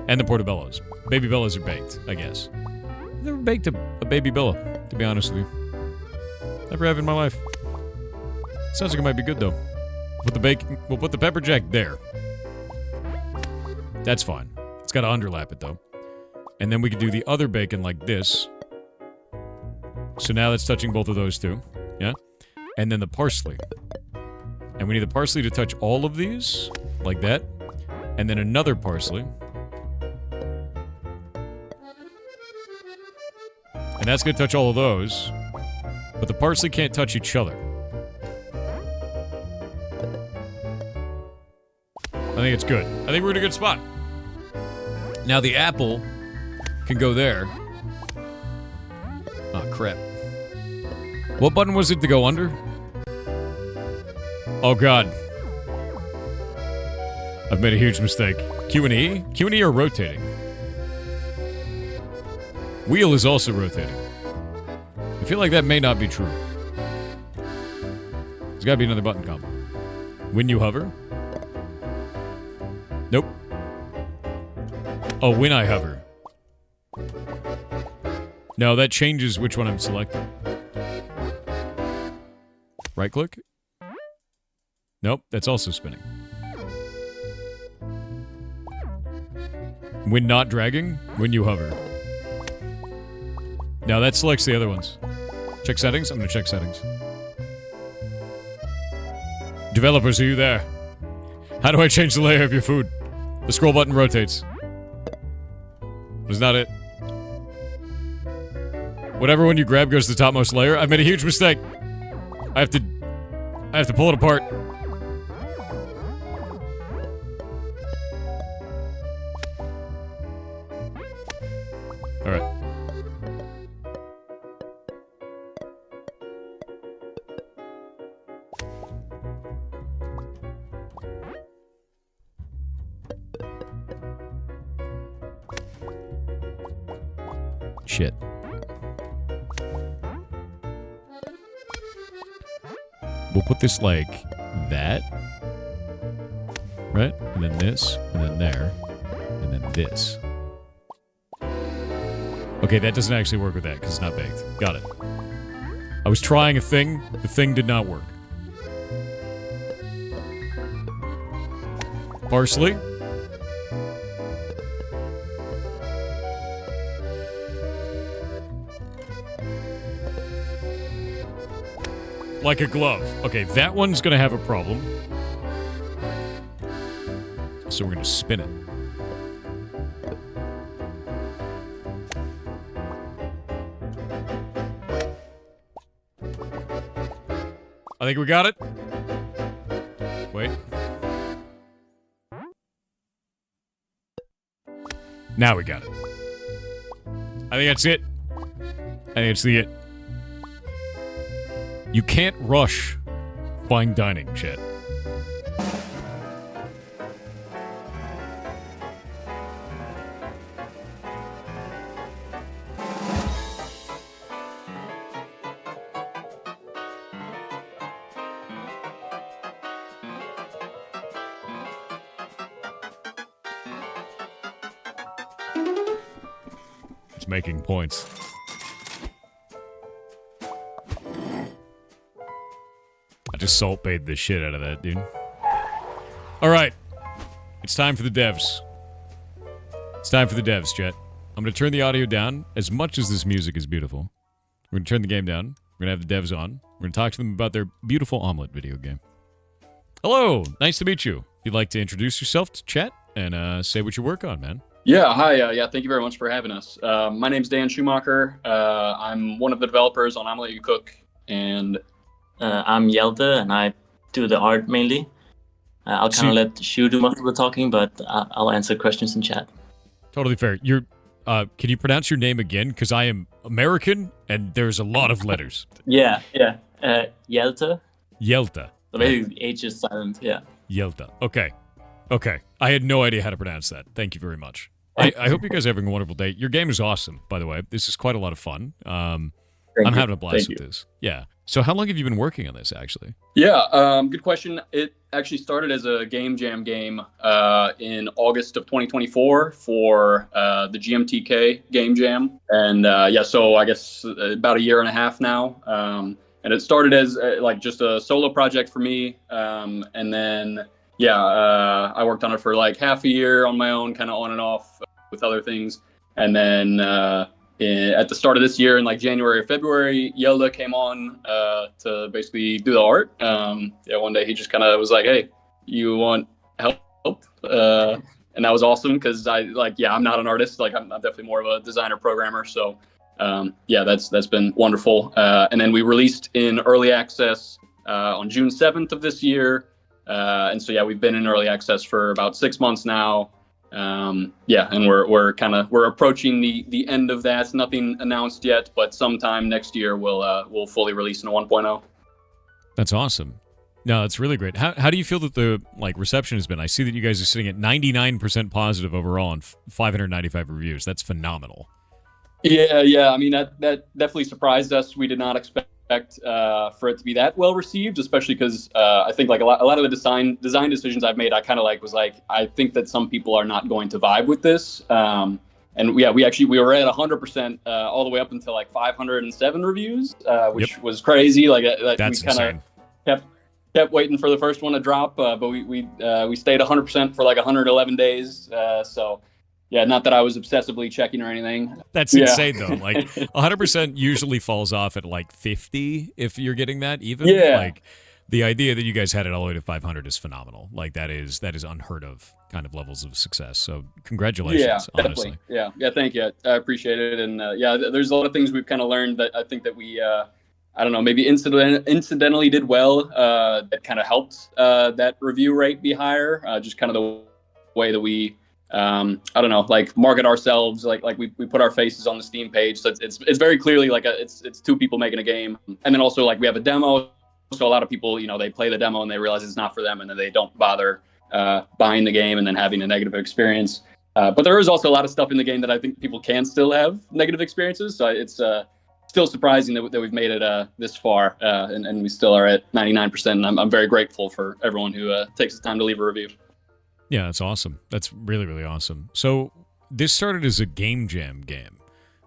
And the portobellos. Baby bellas are baked, I guess. I've never baked a baby bella, to be honest with you. Never have in my life. Sounds like it might be good, though. We'll put the pepper jack there. That's fine. It's got to underlap it, though. And then we could do the other bacon like this. So now that's touching both of those two. Yeah? And then the parsley. And we need the parsley to touch all of these, like that. And then another parsley. And that's going to touch all of those. But the parsley can't touch each other. I think it's good. I think we're in a good spot. Now the apple can go there. Oh, crap. What button was it to go under? Oh, God. I've made a huge mistake. Q and E? Q and E are rotating. Wheel is also rotating. I feel like that may not be true. There's gotta be another button combo. When you hover? Nope. Oh, when I hover. No, that changes which one I'm selecting. Right click? Nope, that's also spinning. When not dragging, when you hover. Now that selects the other ones. Check settings? I'm gonna check settings. Developers, are you there? How do I change the layer of your food? The scroll button rotates. Was not it. Whatever one you grab goes to the topmost layer. I've made a huge mistake. I have to pull it apart. Shit. We'll put this like that. Right? And then this, and then there, and then this. Okay, that doesn't actually work with that because it's not baked. Got it. I was trying a thing. The thing did not work. Parsley. Like a glove. Okay, that one's gonna have a problem. So we're gonna spin it. I think we got it. Wait. Now we got it. I think that's it. I think it's the it. You can't rush fine dining, chat. It's making points. I just salt bayed the shit out of that, dude. Alright. It's time for the devs. It's time for the devs, chat. I'm gonna turn the audio down as much as this music is beautiful. We're gonna turn the game down. We're gonna have the devs on. We're gonna talk to them about their beautiful Omelet video game. Hello! Nice to meet you. If you'd like to introduce yourself to chat and say what you work on, man. Yeah, hi. Yeah, thank you very much for having us. My name's Dan Schumacher. I'm one of the developers on Omelet You Cook, and I'm Hjelte, and I do the art mainly. I'll kind of let Shu do most of the talking, but I'll answer questions in chat. Totally fair. You're, can you pronounce your name again? Because I am American, and there's a lot of letters. Yeah. Hjelte. Hjelte. So basically, the H is silent, yeah. Hjelte. Okay. I had no idea how to pronounce that. Thank you very much. I hope you guys are having a wonderful day. Your game is awesome, by the way. This is quite a lot of fun. I'm having a blast with this. Yeah. So how long have you been working on this, actually? Yeah, good question. It actually started as a game jam game in August of 2024 for the GMTK game jam. And yeah, so I guess about a year and a half now. And it started as like just a solo project for me. And then, yeah, I worked on it for like half a year on my own, kind of on and off with other things. And then at the start of this year in like January or February, Hjelte came on to basically do the art. Yeah, one day he just kind of was like, hey, you want help? And that was awesome because I'm not an artist. Like I'm definitely more of a designer programmer. So yeah, that's been wonderful. And then we released in early access on June 7th of this year. And so, yeah, we've been in early access for about 6 months now. Yeah, and we're approaching the end of that. Nothing announced yet, but sometime next year we'll fully release in a 1.0. That's awesome. No, that's really great. How do you feel that the reception has been? I see that you guys are sitting at 99% positive overall and 595 reviews. That's phenomenal. Yeah. I mean, that definitely surprised us. We did not expect for it to be that well received, especially because I think like a lot of the design decisions I've made, I kind of I think that some people are not going to vibe with this. And yeah, we were at 100% all the way up until like 507 reviews, which was crazy. Like that's we kind of kept waiting for the first one to drop, but we stayed 100% for like 111 days. So. Yeah, not that I was obsessively checking or anything. That's insane, though. Like, 100% usually falls off at, like, 50 if you're getting that even. Yeah. Like, the idea that you guys had it all the way to 500 is phenomenal. Like, that is unheard of kind of levels of success. So, congratulations, honestly. Yeah, thank you. I appreciate it. And, yeah, there's a lot of things we've kind of learned that I think that we, I don't know, maybe incidentally did well that kind of helped that review rate be higher. Just kind of the way that we... I don't know, like market ourselves, like we put our faces on the Steam page, so it's very clearly like it's two people making a game, and then also like we have a demo, so a lot of people, you know, they play the demo and they realize it's not for them, and then they don't bother buying the game and then having a negative experience. But there is also a lot of stuff in the game that I think people can still have negative experiences. So it's still surprising that we've made it this far, and we still are at 99%. And I'm very grateful for everyone who takes the time to leave a review. Yeah, that's awesome. That's really, really awesome. So this started as a game jam game,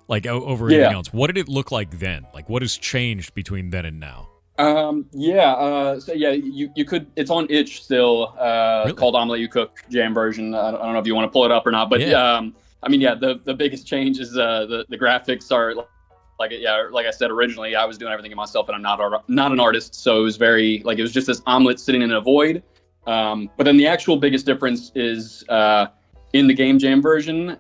like over anything else. What did it look like then? Like, what has changed between then and now? So you could. It's on itch still. Really? Called Omelet You Cook Jam version. I don't know if you want to pull it up or not, but the biggest change is the graphics are like I said originally. I was doing everything myself, and I'm not an artist, so it was very it was just this omelet sitting in a void. But then the actual biggest difference is in the game jam version.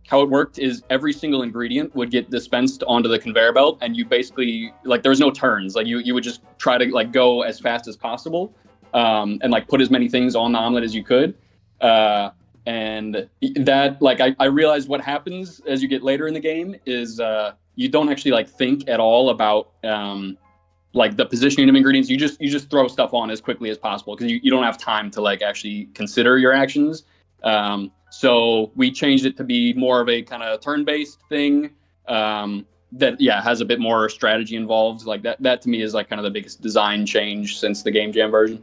How it worked is every single ingredient would get dispensed onto the conveyor belt, and you basically there was no turns. You would just try to go as fast as possible, and put as many things on the omelet as you could. And that I realized what happens as you get later in the game is you don't actually think at all about the positioning of ingredients. You just throw stuff on as quickly as possible because you don't have time to actually consider your actions. So we changed it to be more of a kind of turn-based thing that has a bit more strategy involved. That to me is kind of the biggest design change since the game jam version.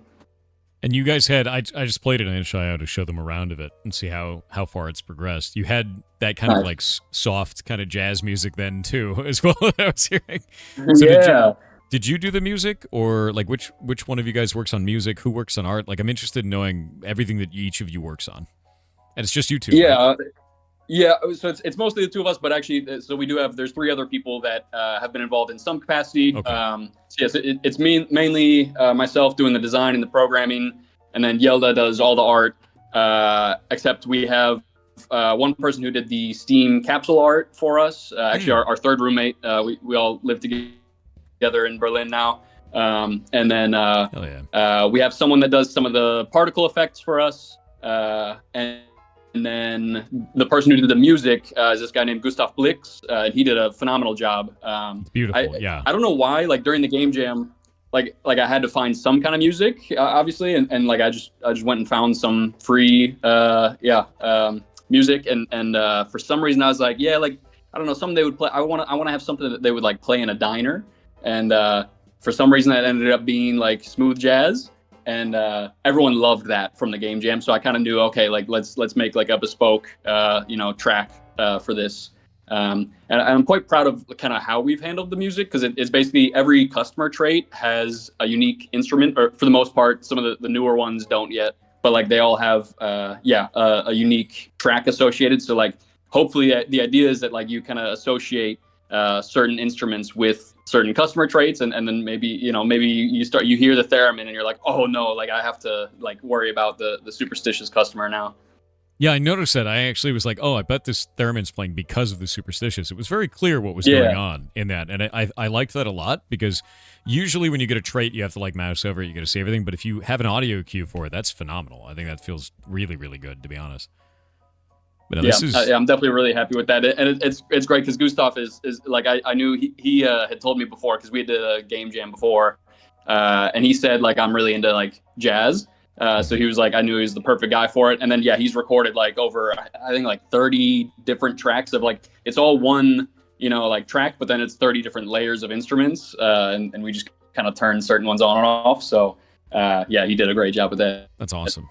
And you guys had I just played it on itch.io to show them a round of it and see how far it's progressed. You had that kind of soft kind of jazz music then too as well that I was hearing. So did you do the music, or which one of you guys works on music? Who works on art? I'm interested in knowing everything that each of you works on. And it's just you two. Right? So it's mostly the two of us, but actually, so we do there's 3 other people that have been involved in some capacity. Okay. It's mainly myself doing the design and the programming, and then Yelda does all the art. Except we have one person who did the Steam capsule art for us. Actually, our third roommate. We all live together in Berlin now. And then we have someone that does some of the particle effects for us. And then the person who did the music is this guy named Gustav Blix. He did a phenomenal job. It's beautiful. I don't know why, during the game jam, I had to find some kind of music, obviously, and I just went and found some free music, and for some reason I was I don't know, something they would play. I want to have something that they would play in a diner, and for some reason that ended up being smooth jazz. And everyone loved that from the game jam, so I kind of knew, okay, let's make a bespoke track for this. And I'm quite proud of kind of how we've handled the music, because it's basically every customer trait has a unique instrument, or for the most part, some of the newer ones don't yet, but they all have a unique track associated. So hopefully the idea is that you kind of associate certain instruments with certain customer traits, and then maybe you hear the theremin and you're oh no, I have to worry about the superstitious customer now. Yeah, I noticed that. I actually was oh, I bet this theremin's playing because of the superstitious. It was very clear what was going on in that, and I liked that a lot, because usually when you get a trait, you have to mouse over it, you got to see everything, but if you have an audio cue for it, that's phenomenal. I think that feels really, really good, to be honest. But I'm definitely really happy with that, and it's great because Gustav is I knew he had told me before, because we did a game jam before, and he said I'm really into jazz, so he was I knew he was the perfect guy for it. And then he's recorded over I think 30 different tracks of it's all one track, but then it's 30 different layers of instruments, and we just kind of turn certain ones on and off. So he did a great job with that. That's awesome.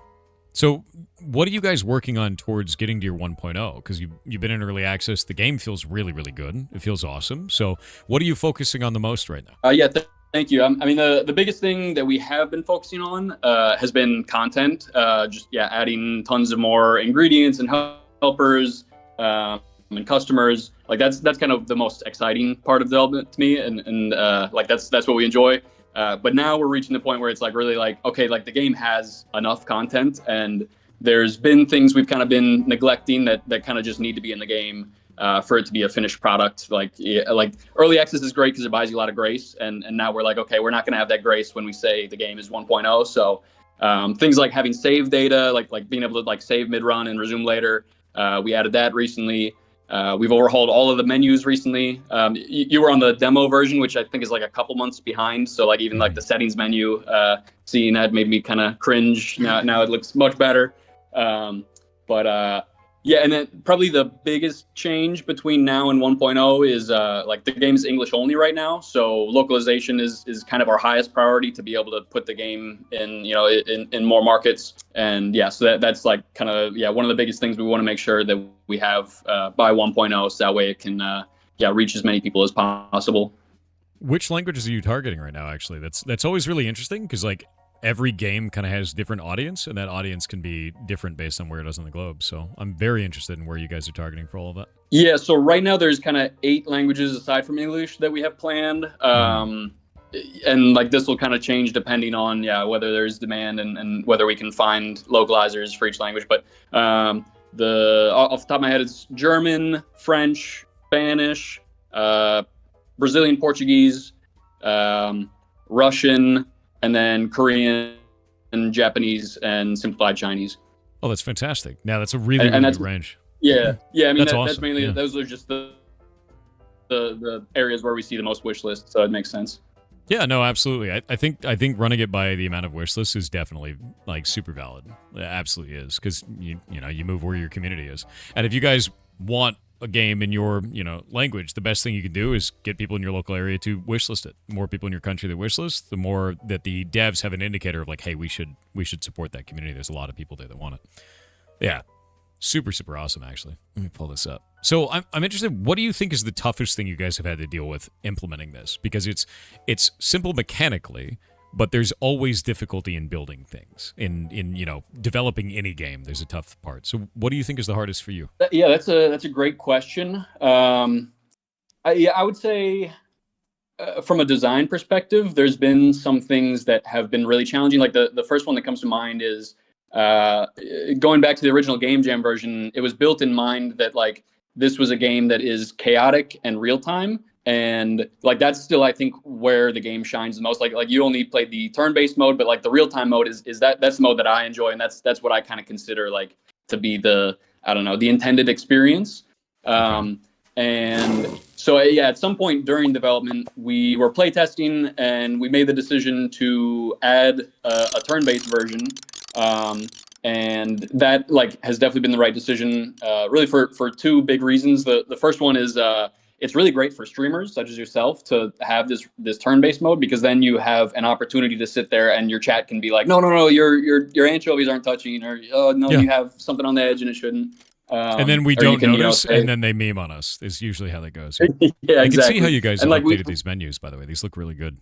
So what are you guys working on towards getting to your 1.0? Because you've been in early access. The game feels really, really good. It feels awesome. So what are you focusing on the most right now? Thank you. I mean, the biggest thing that we have been focusing on has been content. Adding tons of more ingredients and helpers and customers. That's kind of the most exciting part of development to me, and that's what we enjoy. But now we're reaching the point where it's really okay, the game has enough content, and there's been things we've kind of been neglecting that kind of just need to be in the game for it to be a finished product. Early access is great because it buys you a lot of grace, and now we're okay, we're not going to have that grace when we say the game is 1.0. So things like having save data, like being able to save mid-run and resume later. We added that recently. We've overhauled all of the menus recently. You were on the demo version, which I think is a couple months behind. So even the settings menu, seeing that made me kind of cringe. Now it looks much better. Yeah, and then probably the biggest change between now and 1.0 is like the game's English only right now. So localization is kind of our highest priority to be able to put the game in, you know, in more markets. And yeah, so that's like kind of, yeah, one of the biggest things we want to make sure that we have by 1.0, so that way it can reach as many people as possible. Which languages are you targeting right now? Actually, that's always really interesting because like every game kind of has different audience, and that audience can be different based on where it is on the globe. So I'm very interested in where you guys are targeting for all of that. Yeah, so right now there's kind of 8 languages aside from English that we have planned. And like this will kind of change depending on whether there's demand and whether we can find localizers for each language. But the off the top of my head, it's German, French, Spanish, Brazilian Portuguese, Russian, and then Korean and Japanese and simplified Chinese. Oh, that's fantastic. Now that's a really good range. Yeah. I mean, awesome. That's mainly those are just the areas where we see the most wish lists, so it makes sense. Yeah, no, absolutely. I think running it by the amount of wish lists is definitely like super valid. It absolutely is, because you move where your community is, and if you guys want a game in your language, the best thing you can do is get people in your local area to wishlist it. The more people in your country that wishlist, the more that the devs have an indicator of like, hey, we should support that community. There's a lot of people there that want it. Yeah, super awesome. Actually, let me pull this up. So I'm interested. What do you think is the toughest thing you guys have had to deal with implementing this? Because it's simple mechanically, but there's always difficulty in building things. In developing any game, there's a tough part. So what do you think is the hardest for you? Yeah, that's a great question. I would say from a design perspective, there's been some things that have been really challenging. Like the first one that comes to mind is going back to the original Game Jam version. It was built in mind that like this was a game that is chaotic and real time. And like that's still, I think, where the game shines the most. Like you only played the turn-based mode, but like the real-time mode is that's the mode that I enjoy, and that's what I kind of consider like to be the intended experience. And so at some point during development, we were playtesting, and we made the decision to add a turn-based version. And that like has definitely been the right decision, really for 2 big reasons. The first one is it's really great for streamers such as yourself to have this turn-based mode, because then you have an opportunity to sit there and your chat can be like, no, your anchovies aren't touching, or you have something on the edge and it shouldn't. And then we don't notice, and then they meme on us. Is usually how that goes. Yeah, I exactly. can see how you guys have like updated these menus, by the way. These look really good.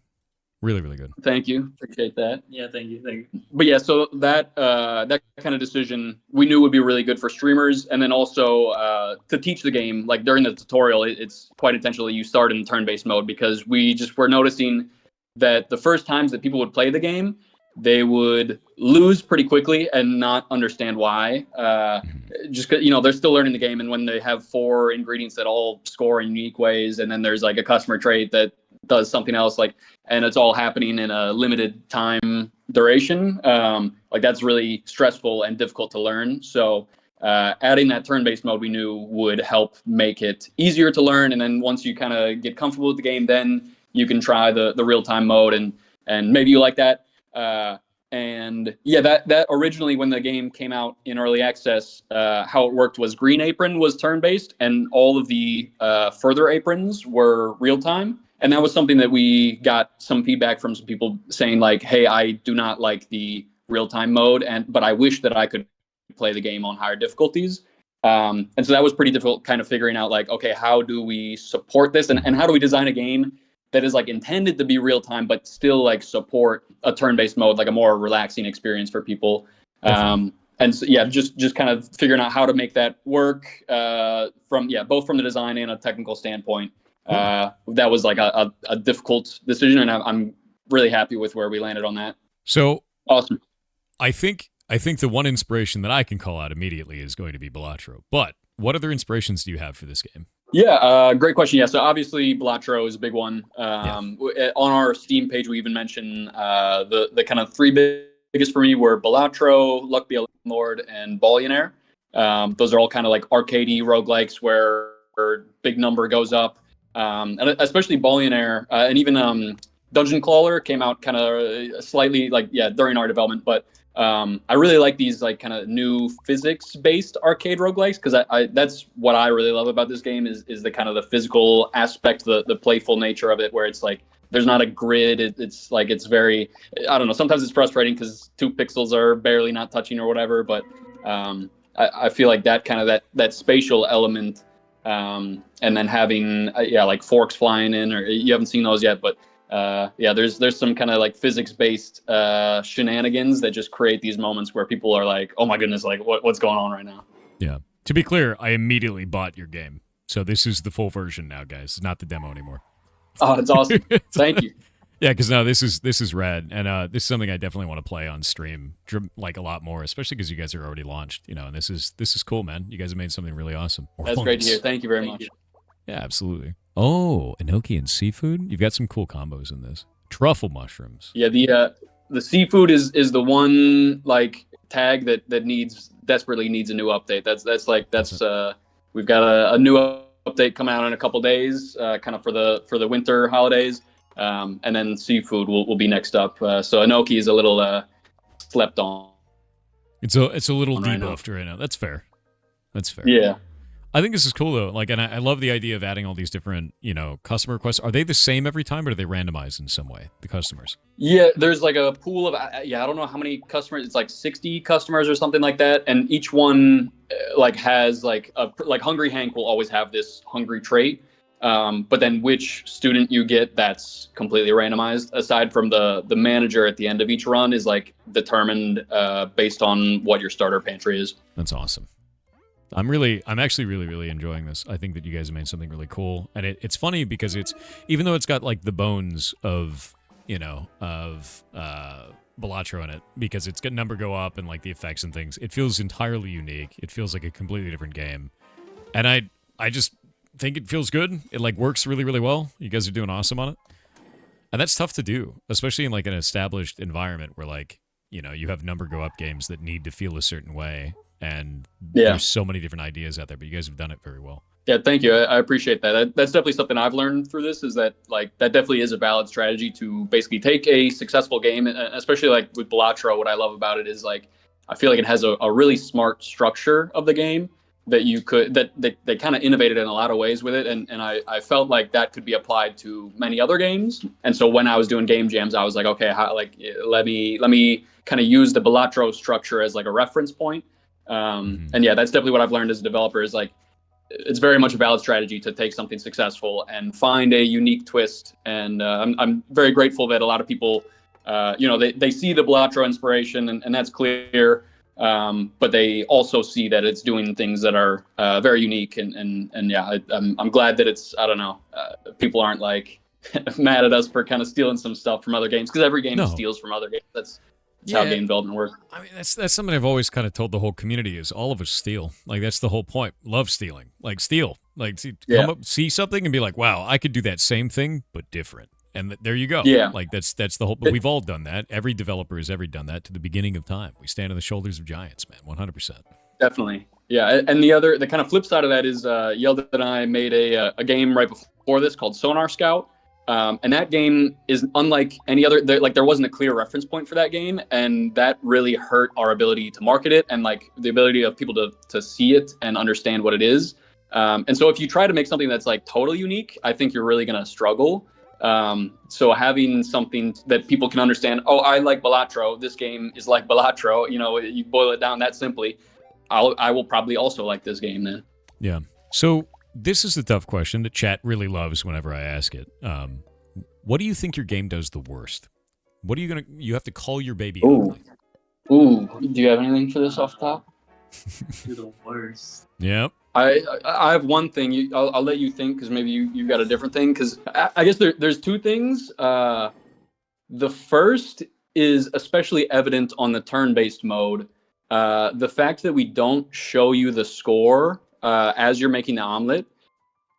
Really, really good. Thank you. Appreciate that. Yeah, thank you. But yeah, so that kind of decision we knew would be really good for streamers, and then also to teach the game. Like during the tutorial, it's quite intentionally you start in turn-based mode, because we just were noticing that the first times that people would play the game, they would lose pretty quickly and not understand why. Just because they're still learning the game, and when they have 4 ingredients that all score in unique ways, and then there's like a customer trait that does something else, like, and it's all happening in a limited time duration, like that's really stressful and difficult to learn. So adding that turn-based mode we knew would help make it easier to learn, and then once you kind of get comfortable with the game, then you can try the real-time mode, and maybe you like that. And yeah, that originally when the game came out in early access, how it worked was Green Apron was turn-based, and all of the further aprons were real-time. And that was something that we got some feedback from some people saying like, hey, I do not like the real-time mode, but I wish that I could play the game on higher difficulties. And so that was pretty difficult, kind of figuring out like, okay, how do we support this, and how do we design a game that is like intended to be real-time but still like support a turn-based mode, like a more relaxing experience for people. And so just kind of figuring out how to make that work both from the design and a technical standpoint. That was like a difficult decision, and I'm really happy with where we landed on that. So awesome. I think the one inspiration that I can call out immediately is going to be Balatro. But what other inspirations do you have for this game? Yeah, great question. Yeah, so obviously Balatro is a big one. On our Steam page, we even mention the kind of 3 biggest for me were Balatro, Luck Be a Lord, and Billionaire. Those are all kind of like arcadey roguelikes where big number goes up. And especially Billionaire, and even Dungeon Crawler came out kind of slightly during our development, but I really like these like kind of new physics-based arcade roguelikes because I that's what I really love about this game is the kind of the physical aspect, the playful nature of it, where it's like there's not a grid. It's like it's very, I don't know. Sometimes it's frustrating because 2 pixels are barely not touching or whatever. But I feel like that kind of that spatial element, and then having like forks flying in, or you haven't seen those yet, but there's some kind of like physics-based shenanigans that just create these moments where people are like, oh my goodness, like what's going on right now? Yeah. To be clear, I immediately bought your game. So this is the full version now, guys. It's not the demo anymore. Oh, that's awesome. Thank you. Yeah, because no, this is rad, and this is something I definitely want to play on stream, like a lot more, especially because you guys are already launched, and this is cool, man. You guys have made something really awesome. That's great to hear. Thank you very much. Yeah, absolutely. Oh, enoki and seafood. You've got some cool combos in this. Truffle mushrooms. Yeah, the seafood is the one like tag that desperately needs a new update. That's we've got a new update coming out in a couple days, kind of for the winter holidays. And then seafood will be next up. So enoki is a little slept on. It's a little debuffed right now. That's fair. Yeah. I think this is cool though. Like, and I love the idea of adding all these different, customer requests. Are they the same every time, or are they randomized in some way? The customers. Yeah, there's like a pool of I don't know how many customers. It's like 60 customers or something like that, and each one like has like Hungry Hank will always have this hungry trait. But then which student you get, that's completely randomized. Aside from the manager at the end of each run is like determined based on what your starter pantry is. That's awesome. I'm actually really enjoying this. I think that you guys have made something really cool, and it's funny because even though it's got like the bones of Balatro in it, because it's got number go up and like the effects and things, it feels entirely unique. It feels like a completely different game, and I just think it feels good. It like works really well. You guys are doing awesome on it, and that's tough to do, especially in like an established environment where like you have number go up games that need to feel a certain way. And there's so many different ideas out there, but you guys have done it very well. Yeah, thank you. I appreciate that. That's definitely something I've learned through this, is that like that definitely is a valid strategy to basically take a successful game, and especially like with Balatro. What I love about it is like I feel like it has a really smart structure of the game that you could that they kind of innovated in a lot of ways with it, and I felt like that could be applied to many other games. And so when I was doing game jams, I was like, okay, let me kind of use the Balatro structure as like a reference point. And yeah, that's definitely what I've learned as a developer, is like it's very much a valid strategy to take something successful and find a unique twist. And I'm very grateful that a lot of people, they see the Balatro inspiration, and that's clear. But they also see that it's doing things that are very unique. And yeah, I'm glad that it's, I don't know, people aren't like mad at us for kind of stealing some stuff from other games, because every game steals from other games. That's how game development works. I mean, that's something I've always kind of told the whole community, is all of us steal. Like, that's the whole point. Love stealing. Like, steal. Like, come up, see something and be like, wow, I could do that same thing, but different. And there you go. Yeah. Like, that's the whole, but we've all done that. Every developer has ever done that to the beginning of time. We stand on the shoulders of giants, man, 100%. Definitely. Yeah. And the kind of flip side of that is Yelda and I made a game right before this called Sonar Scout. And that game is unlike any other. There wasn't a clear reference point for that game, and that really hurt our ability to market it, and like the ability of people to see it and understand what it is. And so if you try to make something that's like totally unique, I think you're really gonna struggle. So having something that people can understand, oh, I like Balatro, this game is like Balatro, you boil it down that simply, I will probably also like this game then. Yeah. So this is the tough question that chat really loves whenever I ask it. What do you think your game does the worst? What are you have to call your baby ugly? Ooh, do you have anything for this off the top? Do the worst. Yep. I have one thing. I'll let you think, because maybe you got a different thing. Because I guess there's two things. The first is especially evident on the turn-based mode. The fact that we don't show you the score as you're making the omelet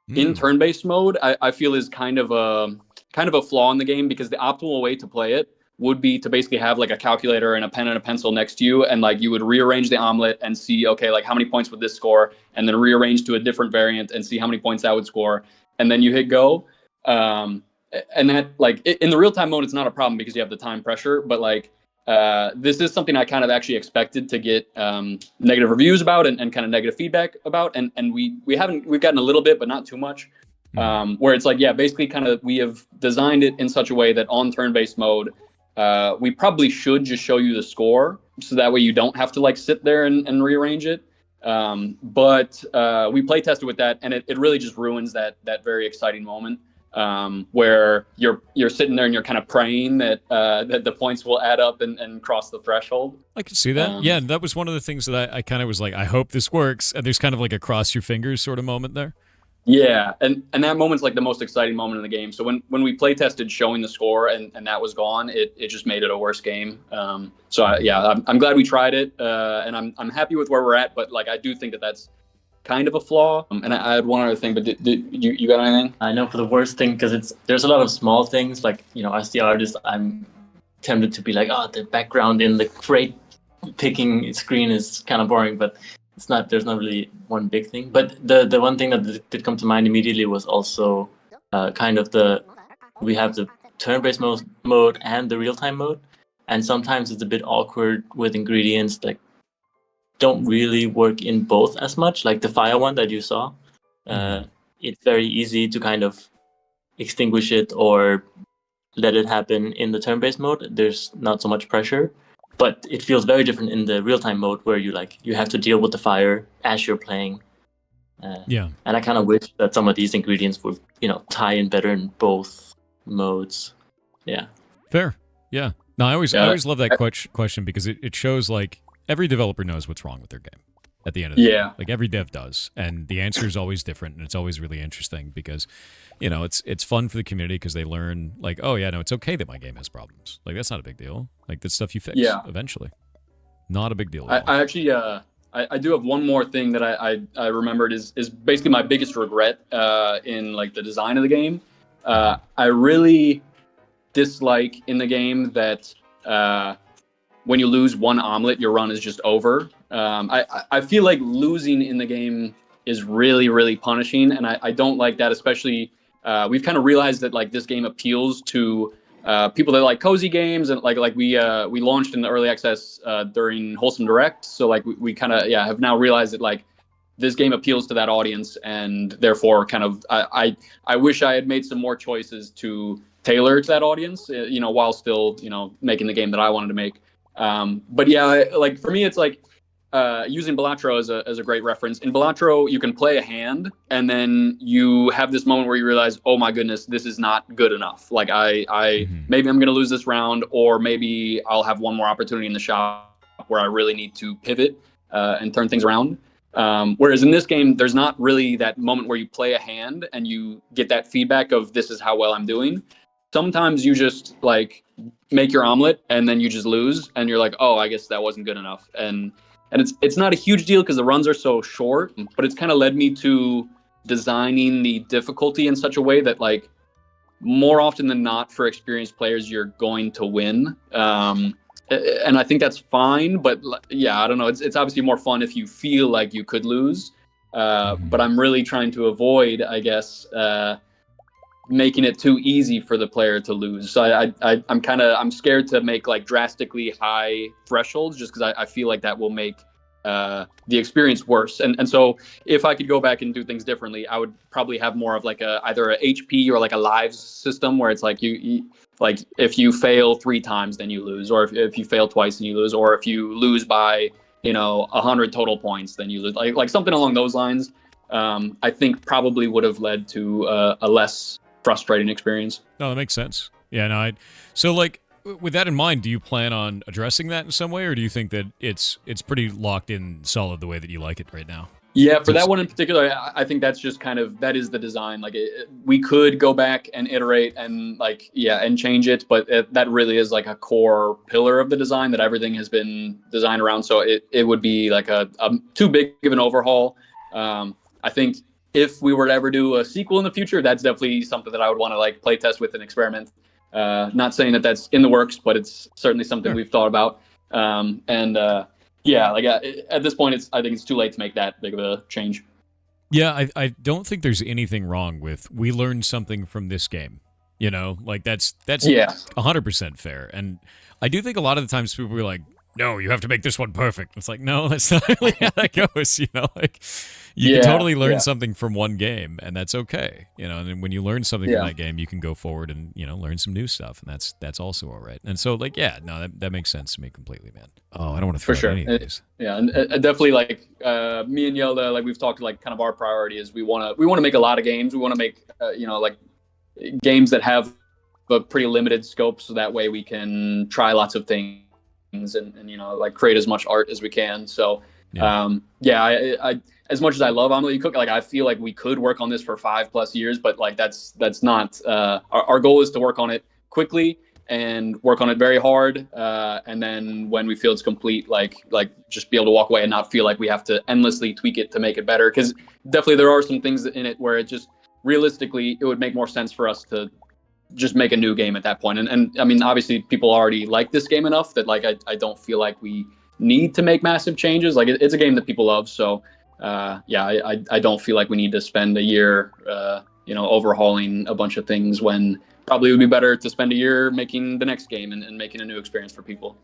in turn-based mode, I feel is kind of a flaw in the game, because the optimal way to play it would be to basically have like a calculator and a pen and a pencil next to you, and like you would rearrange the omelet and see, okay, like how many points would this score, and then rearrange to a different variant and see how many points that would score, and then you hit go. And that, like, in the real-time mode, it's not a problem because you have the time pressure, but like this is something I kind of actually expected to get negative reviews about and kind of negative feedback about, and we've gotten a little bit, but not too much. Where it's like, yeah, basically kind of we have designed it in such a way that on turn-based mode, we probably should just show you the score, so that way you don't have to like sit there and rearrange it. But we play tested with that, and it really just ruins that very exciting moment where you're sitting there and you're kind of praying that that the points will add up and cross the threshold. I can see that. Yeah, that was one of the things that I kind of was like, I hope this works. And there's kind of like a cross your fingers sort of moment there. Yeah, and that moment's like the most exciting moment in the game. So when we play tested showing the score and that was gone, it just made it a worse game. I'm glad we tried it, and I'm happy with where we're at. But like I do think that that's kind of a flaw. And I had one other thing, but did you got anything? I know for the worst thing, because there's a lot of small things, like, you know, as the artist, I'm tempted to be like, oh, the background in the crate picking screen is kind of boring, but it's not. There's not really one big thing. But the one thing that did come to mind immediately was also kind of we have the turn-based mode and the real-time mode, and sometimes it's a bit awkward with ingredients like don't really work in both as much. Like the fire one that you saw, it's very easy to kind of extinguish it or let it happen in the turn-based mode. There's not so much pressure, but it feels very different in the real-time mode where you have to deal with the fire as you're playing. And I kind of wish that some of these ingredients would, you know, tie in better in both modes. Yeah. Fair. Yeah. No, I always love that question because it shows like every developer knows what's wrong with their game at the end of the day. Like every dev does. And the answer is always different, and it's always really interesting because, you know, it's fun for the community because they learn like, oh yeah, no, it's okay that my game has problems. Like that's not a big deal. Like that's stuff you fix eventually. Not a big deal at all. I actually I do have one more thing that I remembered is basically my biggest regret in like the design of the game. I really dislike in the game that when you lose one omelet, your run is just over. I feel like losing in the game is really, really punishing, and I don't like that. Especially, we've kind of realized that like this game appeals to people that like cozy games, and like we launched in the early access during Wholesome Direct. So like we kind of have now realized that like this game appeals to that audience, and therefore kind of I wish I had made some more choices to tailor to that audience, you know, while still, you know, making the game that I wanted to make. But yeah, like for me, it's like using Balatro as a great reference. In Balatro, you can play a hand, and then you have this moment where you realize, oh my goodness, this is not good enough. Like maybe I'm going to lose this round, or maybe I'll have one more opportunity in the shop where I really need to pivot and turn things around. Whereas in this game, there's not really that moment where you play a hand and you get that feedback of this is how well I'm doing. Sometimes you just like make your omelet and then you just lose, and you're like, oh, I guess that wasn't good enough. And it's not a huge deal because the runs are so short, but it's kind of led me to designing the difficulty in such a way that like more often than not for experienced players, you're going to win. And I think that's fine, but yeah, I don't know. It's obviously more fun if you feel like you could lose. But I'm really trying to avoid, I guess, making it too easy for the player to lose. So I'm scared to make like drastically high thresholds just because I feel like that will make the experience worse. And so if I could go back and do things differently, I would probably have more of like either a HP or like a lives system where it's like you like if you fail 3 times then you lose, or if you fail twice then you lose, or if you lose by 100 total points then you lose, like something along those lines. I think probably would have led to a less frustrating experience. No, that makes sense. Yeah, no, so like with that in mind, do you plan on addressing that in some way, or do you think that it's pretty locked in solid the way that you like it right now? Yeah, for that one in particular, I think that's just kind of, that is the design. Like we could go back and iterate and and change it, but that really is like a core pillar of the design that everything has been designed around. So it would be like a too big of an overhaul. I think if we were to ever do a sequel in the future, that's definitely something that I would want to like play test with and experiment. Not saying that that's in the works, but it's certainly something we've thought about. At this point, I think it's too late to make that big of a change. Yeah, I don't think there's anything wrong with we learned something from this game You know, like that's Yeah. 100% fair. And I do think a lot of the times people are like, no, you have to make this one perfect. It's like, no, that's not really how that goes. You know, like you can totally learn something from one game, and that's okay. You know, and then when you learn something from that game, you can go forward and, you know, learn some new stuff, and that's also all right. And so, like, yeah, no, that makes sense to me completely, man. Oh, I don't want to throw For sure. any of these. Yeah, and definitely, like me and Yelda, like we've talked, like kind of our priority is we want to make a lot of games. We want to make you know, like games that have a pretty limited scope, so that way we can try lots of things and you know, like create as much art as we can. So I as much as I love Omelet You Cook, like I feel like we could work on this for 5+ years, but like that's not our goal is to work on it quickly and work on it very hard, and then when we feel it's complete, like just be able to walk away and not feel like we have to endlessly tweak it to make it better, because definitely there are some things in it where it just realistically it would make more sense for us to just make a new game at that point. And I mean, obviously people already like this game enough that like I don't feel like we need to make massive changes. Like it's a game that people love, so I don't feel like we need to spend a year you know, overhauling a bunch of things, when probably it would be better to spend a year making the next game and making a new experience for people.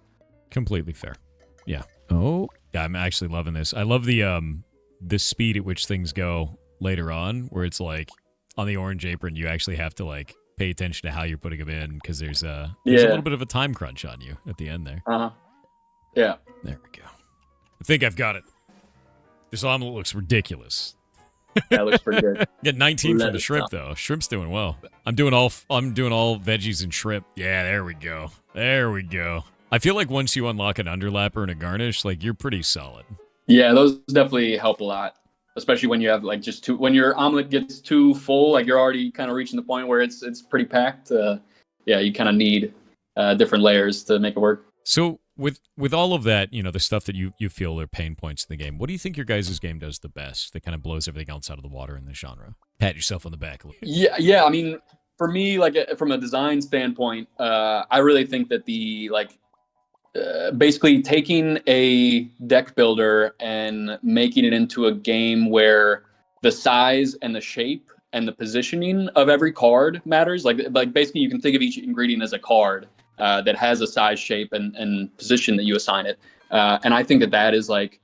Completely fair. Yeah. Oh, yeah, I'm actually loving this. I love the speed at which things go later on, where it's like on the orange apron, you actually have to like pay attention to how you're putting them in, because there's a little bit of a time crunch on you at the end there. Yeah. There we go. I think I've got it. This omelet looks ridiculous. That looks pretty good. Get 19 from the shrimp though. Shrimp's doing well. I'm doing all veggies and shrimp. Yeah, there we go. There we go. I feel like once you unlock an underlapper and a garnish, like you're pretty solid. Yeah, those definitely help a lot, especially when you have like just when your omelet gets too full, like you're already kind of reaching the point where it's pretty packed. Yeah, you kind of need different layers to make it work. So with all of that, you know, the stuff that you feel are pain points in the game, what do you think your guys' game does the best that kind of blows everything else out of the water in the genre? Pat yourself on the back a little. Yeah. I mean, for me, like from a design standpoint, I really think that the basically taking a deck builder and making it into a game where the size and the shape and the positioning of every card matters. Like basically you can think of each ingredient as a card that has a size, shape, and position that you assign it. And I think that is like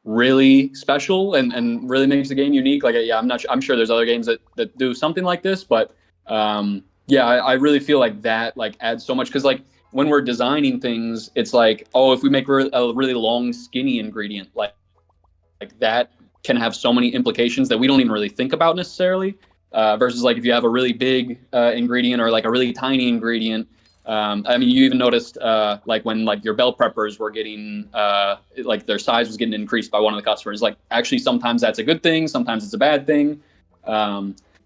really special and really makes the game unique. Like, yeah, I'm sure there's other games that do something like this, but I really feel like that like adds so much, because like when we're designing things, it's like, oh, if we make a really long, skinny ingredient, like that can have so many implications that we don't even really think about necessarily. Versus like if you have a really big ingredient or like a really tiny ingredient. I mean, you even noticed like when like your bell peppers were getting like their size was getting increased by one of the customers. Like actually, sometimes that's a good thing, sometimes it's a bad thing.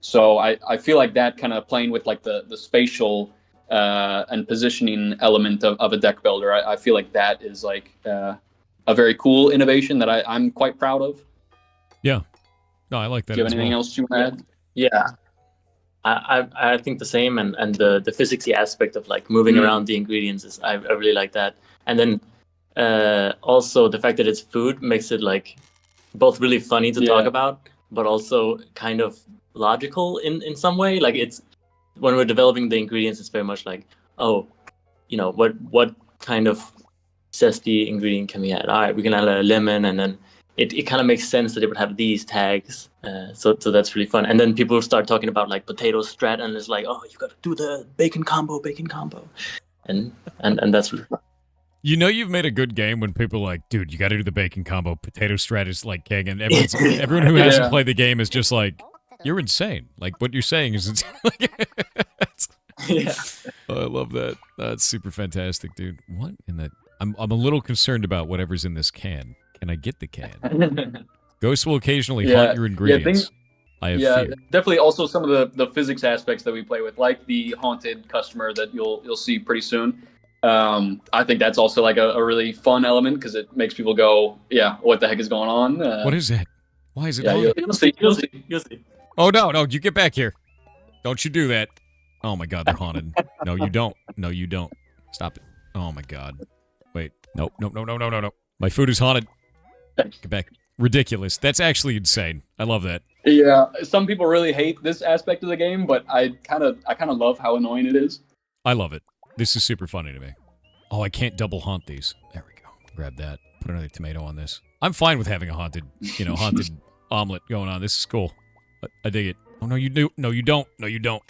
So I feel like that kind of playing with like the spatial and positioning element of a deck builder, I feel like that is like a very cool innovation that I'm quite proud of. Yeah, no, I like that. Do you have anything else you want to add? Yeah, I think the same, and the physicsy aspect of like moving around the ingredients is I really like that. And then also the fact that it's food makes it like both really funny to talk about, but also kind of logical in some way. Like it's when we're developing the ingredients, it's very much like, oh, you know, what kind of zesty ingredient can we add? All right, we can add a lemon, and then it kind of makes sense that it would have these tags. So that's really fun. And then people start talking about like potato strat, and it's like, oh, you got to do the bacon combo, and that's really fun. You know, you've made a good game when people are like, dude, you got to do the bacon combo. Potato strat is like king, and everyone who hasn't played the game is just like, you're insane. Like what you're saying is insane. Oh, I love that. That's super fantastic, dude. What in that? I'm a little concerned about whatever's in this can. Can I get the can? Ghosts will occasionally haunt your ingredients. I have fear. Definitely. Also, some of the physics aspects that we play with, like the haunted customer that you'll see pretty soon. I think that's also like a really fun element, because it makes people go, "Yeah, what the heck is going on?" What is that? Why is it? Yeah, you'll see. You'll see. Oh no! You get back here! Don't you do that! Oh my God, they're haunted. No, you don't. No, you don't. Stop it! Oh my God! Wait! No! My food is haunted. Get back. Ridiculous. That's actually insane. I love that. Yeah, some people really hate this aspect of the game, but I kind of love how annoying it is. I love it. This is super funny to me. Oh, I can't double haunt these. There we go. Grab that. Put another tomato on this. I'm fine with having a haunted omelet going on. This is cool. I dig it. Oh, no, you do. No, you don't. No, you don't.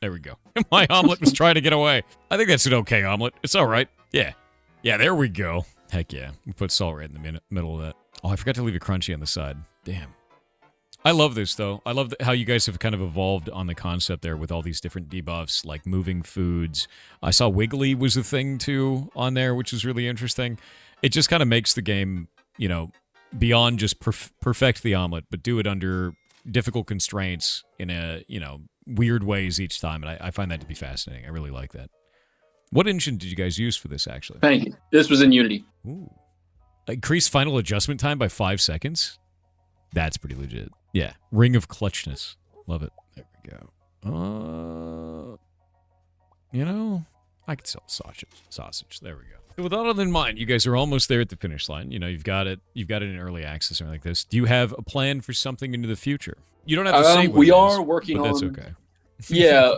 There we go. My omelet was trying to get away. I think that's an okay omelet. It's all right. Yeah. Yeah, there we go. Heck yeah. We put salt right in the middle of that. Oh, I forgot to leave it crunchy on the side. Damn. I love this, though. I love how you guys have kind of evolved on the concept there with all these different debuffs, like moving foods. I saw Wiggly was a thing, too, on there, which is really interesting. It just kind of makes the game, beyond just perfect the omelet, but do it under difficult constraints in weird ways each time. And I find that to be fascinating. I really like that. What engine did you guys use for this, actually? Thank you. This was in Unity. Ooh. Increase final adjustment time by 5 seconds? That's pretty legit. Yeah. Ring of clutchness. Love it. There we go. I could sell sausage. There we go. So with all that in mind, you guys are almost there at the finish line. You've got it in early access or something like this. Do you have a plan for something into the future? You don't have to say what we it are is, working but on. that's okay. Yeah,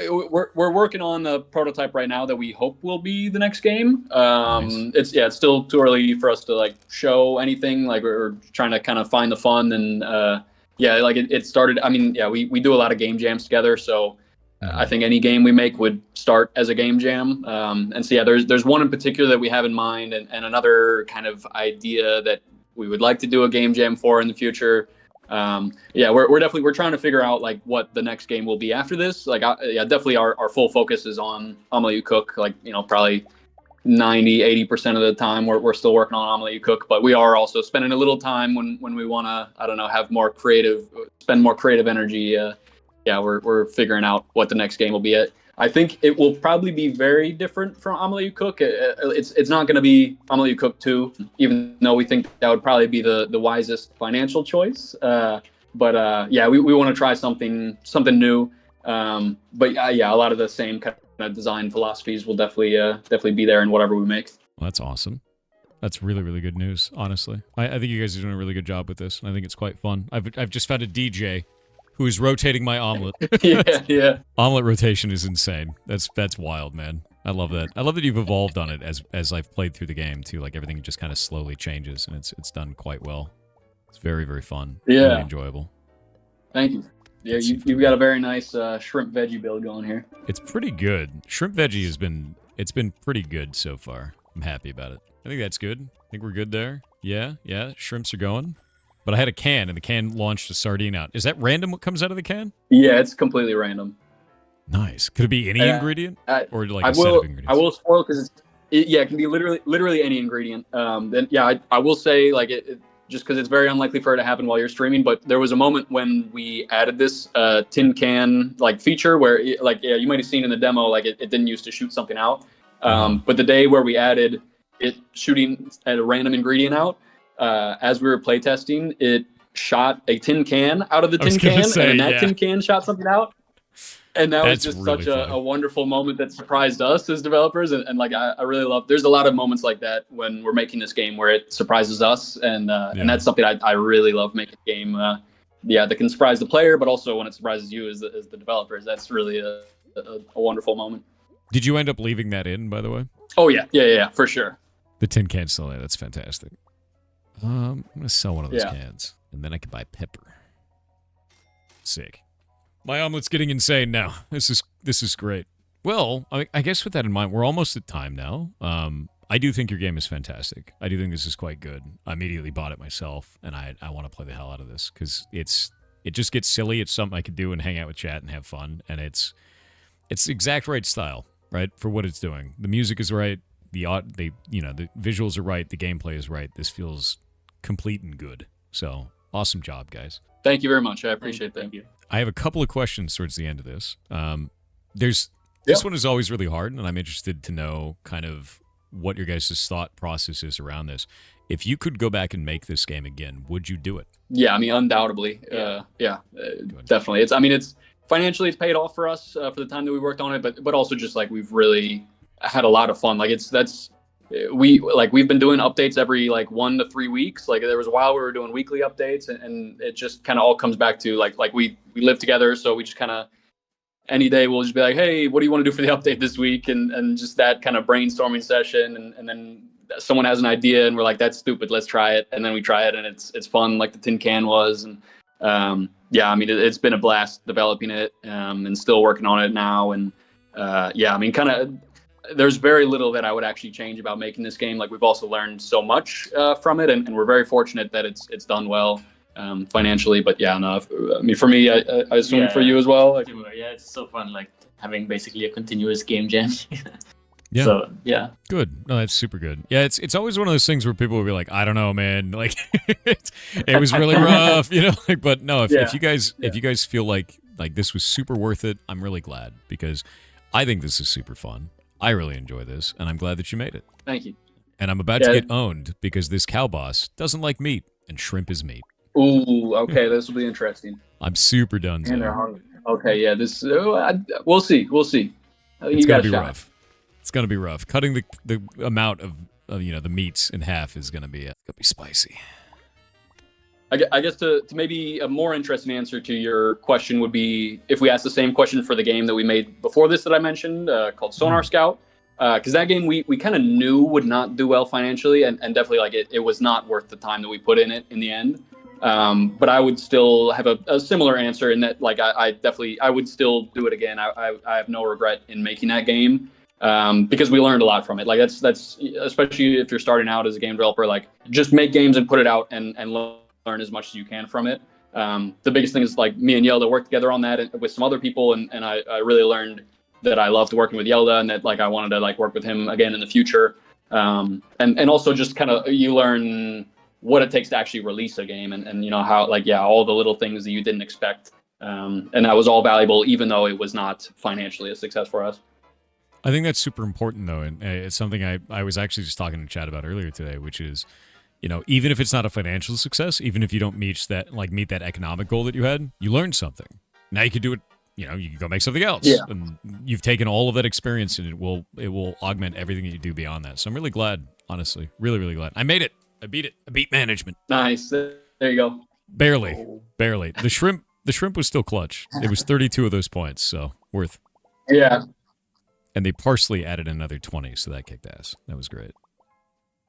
we're working on a prototype right now that we hope will be the next game. Nice. It's still too early for us to show anything. We're trying to kind of find the fun and it started. I mean, yeah, we do a lot of game jams together, so I think any game we make would start as a game jam. There's one in particular that we have in mind, and another kind of idea that we would like to do a game jam for in the future. We're trying to figure out what the next game will be after this. Definitely our full focus is on Omelet You Cook. Probably 90-80% of the time we're still working on Omelet You Cook, but we are also spending a little time when we want to, I don't know, spend more creative energy. We're figuring out what the next game will be. I think it will probably be very different from Omelet You Cook. It's not going to be Omelet You Cook 2, even though we think that would probably be the wisest financial choice. We want to try something new. A lot of the same kind of design philosophies will definitely be there in whatever we make. Well, that's awesome. That's really, really good news, honestly. I think you guys are doing a really good job with this, and I think it's quite fun. I've just found a DJ who is rotating my omelet. Yeah. Omelet rotation is insane. That's wild, man. I love that. I love that you've evolved on it as I've played through the game too. Everything just kind of slowly changes, and it's done quite well. It's very, very fun. Yeah. Really enjoyable. Thank you. Yeah, you've got a very nice shrimp veggie build going here. It's pretty good. Shrimp veggie it's been pretty good so far. I'm happy about it. I think that's good. I think we're good there. Yeah. Shrimps are going. But I had a can, and the can launched a sardine out. Is that random what comes out of the can? Yeah, it's completely random. Nice. Could it be any ingredient? Or a set of ingredients? I will spoil because it can be literally any ingredient. I will say just because it's very unlikely for it to happen while you're streaming, but there was a moment when we added this tin can feature where you might have seen in the demo it didn't used to shoot something out. But the day where we added it shooting at a random ingredient out, as we were playtesting, it shot a tin can out of the tin can, and that tin can shot something out. And that was just really such a wonderful moment that surprised us as developers. And I really love, there's a lot of moments like that when we're making this game where it surprises us. And that's something I really love making a game. That can surprise the player, but also when it surprises you as the developers, that's really a wonderful moment. Did you end up leaving that in, by the way? Oh, yeah, for sure. The tin can still in. That's fantastic. I'm going to sell one of those cans, and then I can buy pepper. Sick. My omelet's getting insane now. This is great. Well, I guess with that in mind, we're almost at time now. I do think your game is fantastic. I do think this is quite good. I immediately bought it myself, and I want to play the hell out of this because it just gets silly. It's something I could do and hang out with chat and have fun, and it's the exact right style, right, for what it's doing. The music is right. The visuals are right. The gameplay is right. This feels complete and good. So awesome job, guys. Thank you very much. I appreciate that. Thank you. I have a couple of questions towards the end of this. This one is always really hard, and I'm interested to know kind of what your guys' thought process is around this. If you could go back and make this game again, would you do it? Yeah, I mean, undoubtedly. Definitely. It's financially it's paid off for us for the time that we worked on it, but also just we've really had a lot of fun. we've been doing updates every like 1 to 3 weeks. Like there was a while we were doing weekly updates, and it just kind of all comes back to like we live together, so we just kind of any day we'll just be like, hey, what do you want to do for the update this week, and just that kind of brainstorming session, and then someone has an idea and we're like, that's stupid, let's try it, and then we try it and it's fun, like the tin can was. And yeah, I mean it's been a blast developing it, and still working on it now. And yeah, I mean kind of there's very little that I would actually change about making this game. Like we've also learned so much from it, and we're very fortunate that it's done well financially. But yeah, no, I mean for me, I assume for you as well. Like, yeah, it's so fun, like having basically a continuous game jam. Yeah. So yeah. Good. No, that's super good. Yeah, it's always one of those things where people will be like, I don't know, man. Like it was really rough, you know. Like, but no, if you guys feel like this was super worth it, I'm really glad, because I think this is super fun. I really enjoy this, and I'm glad that you made it. Thank you. And I'm about to get owned because this cow boss doesn't like meat, and shrimp is meat. Ooh, okay, this will be interesting. I'm super done. And they're hungry. Okay, yeah, this we'll see. It's gonna be rough. It's gonna be rough. Cutting the amount of the meats in half is gonna be spicy. I guess to maybe a more interesting answer to your question would be if we asked the same question for the game that we made before this that I mentioned, called Sonar Scout, because that game we kind of knew would not do well financially, and definitely like it was not worth the time that we put in it in the end. But I would still have a similar answer in that, like I would still do it again. I have no regret in making that game, because we learned a lot from it. Like that's especially if you're starting out as a game developer, like just make games and put it out and learn as much as you can from it. The biggest thing is like me and Yelda worked together on that with some other people, and I really learned that I loved working with Yelda, and that like I wanted to like work with him again in the future. And also just kind of you learn what it takes to actually release a game, and you know how like all the little things that you didn't expect, and that was all valuable even though it was not financially a success for us. I think that's super important though, and it's something I was actually just talking to Chad about earlier today, which is, even if it's not a financial success, even if you don't meet that economic goal that you had, you learned something. Now you can do it. You can go make something else. Yeah. And you've taken all of that experience, and it will augment everything that you do beyond that. So I'm really glad, honestly, really, really glad. I made it. I beat it. I beat management. Nice. There you go. Barely. The shrimp was still clutch. It was 32 of those points, so worth. Yeah. And they partially added another 20, so that kicked ass. That was great.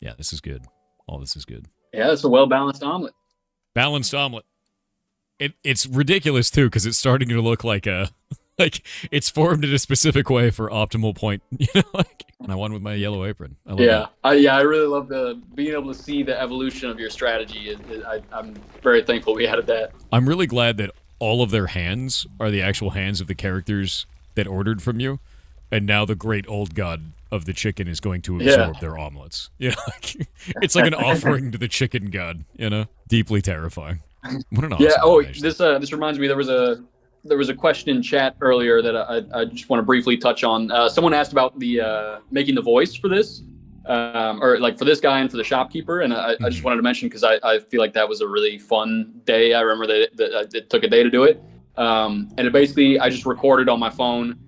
Yeah, this is good. All this is good. Yeah, it's a well-balanced omelet. Balanced omelet. It's ridiculous, too, because it's starting to look like it's formed in a specific way for optimal point. And I won with my yellow apron. I love that. I really love being able to see the evolution of your strategy. I'm very thankful we added that. I'm really glad that all of their hands are the actual hands of the characters that ordered from you. And now the great old god of the chicken is going to absorb their omelets. It's like an offering to the chicken god. Deeply terrifying. What an awesome animation. This reminds me, there was a question in chat earlier that I just want to briefly touch on. Someone asked about the making the voice for this, or like for this guy and for the shopkeeper, and I just wanted to mention because I feel like that was a really fun day. I remember that it took a day to do it, and it basically I just recorded on my phone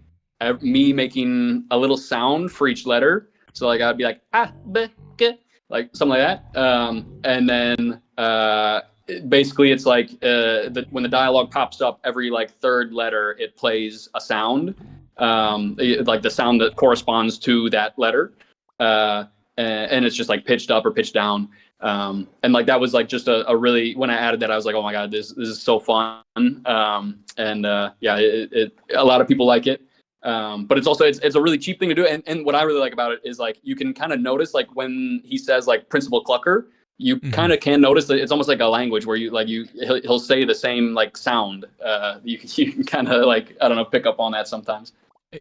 me making a little sound for each letter. So like I'd be like b, k, like something like that, and then basically it's like when the dialogue pops up, every like third letter it plays a sound, like the sound that corresponds to that letter, and it's just like pitched up or pitched down, and like that was like just a really, when I added that I was like, oh my god, this is so fun, and a lot of people like it. But it's also it's a really cheap thing to do, and what I really like about it is like you can kind of notice like when he says like Principal Clucker, you kind of can notice that it's almost like a language where he'll say the same like sound. You can kind of like, I don't know, pick up on that sometimes.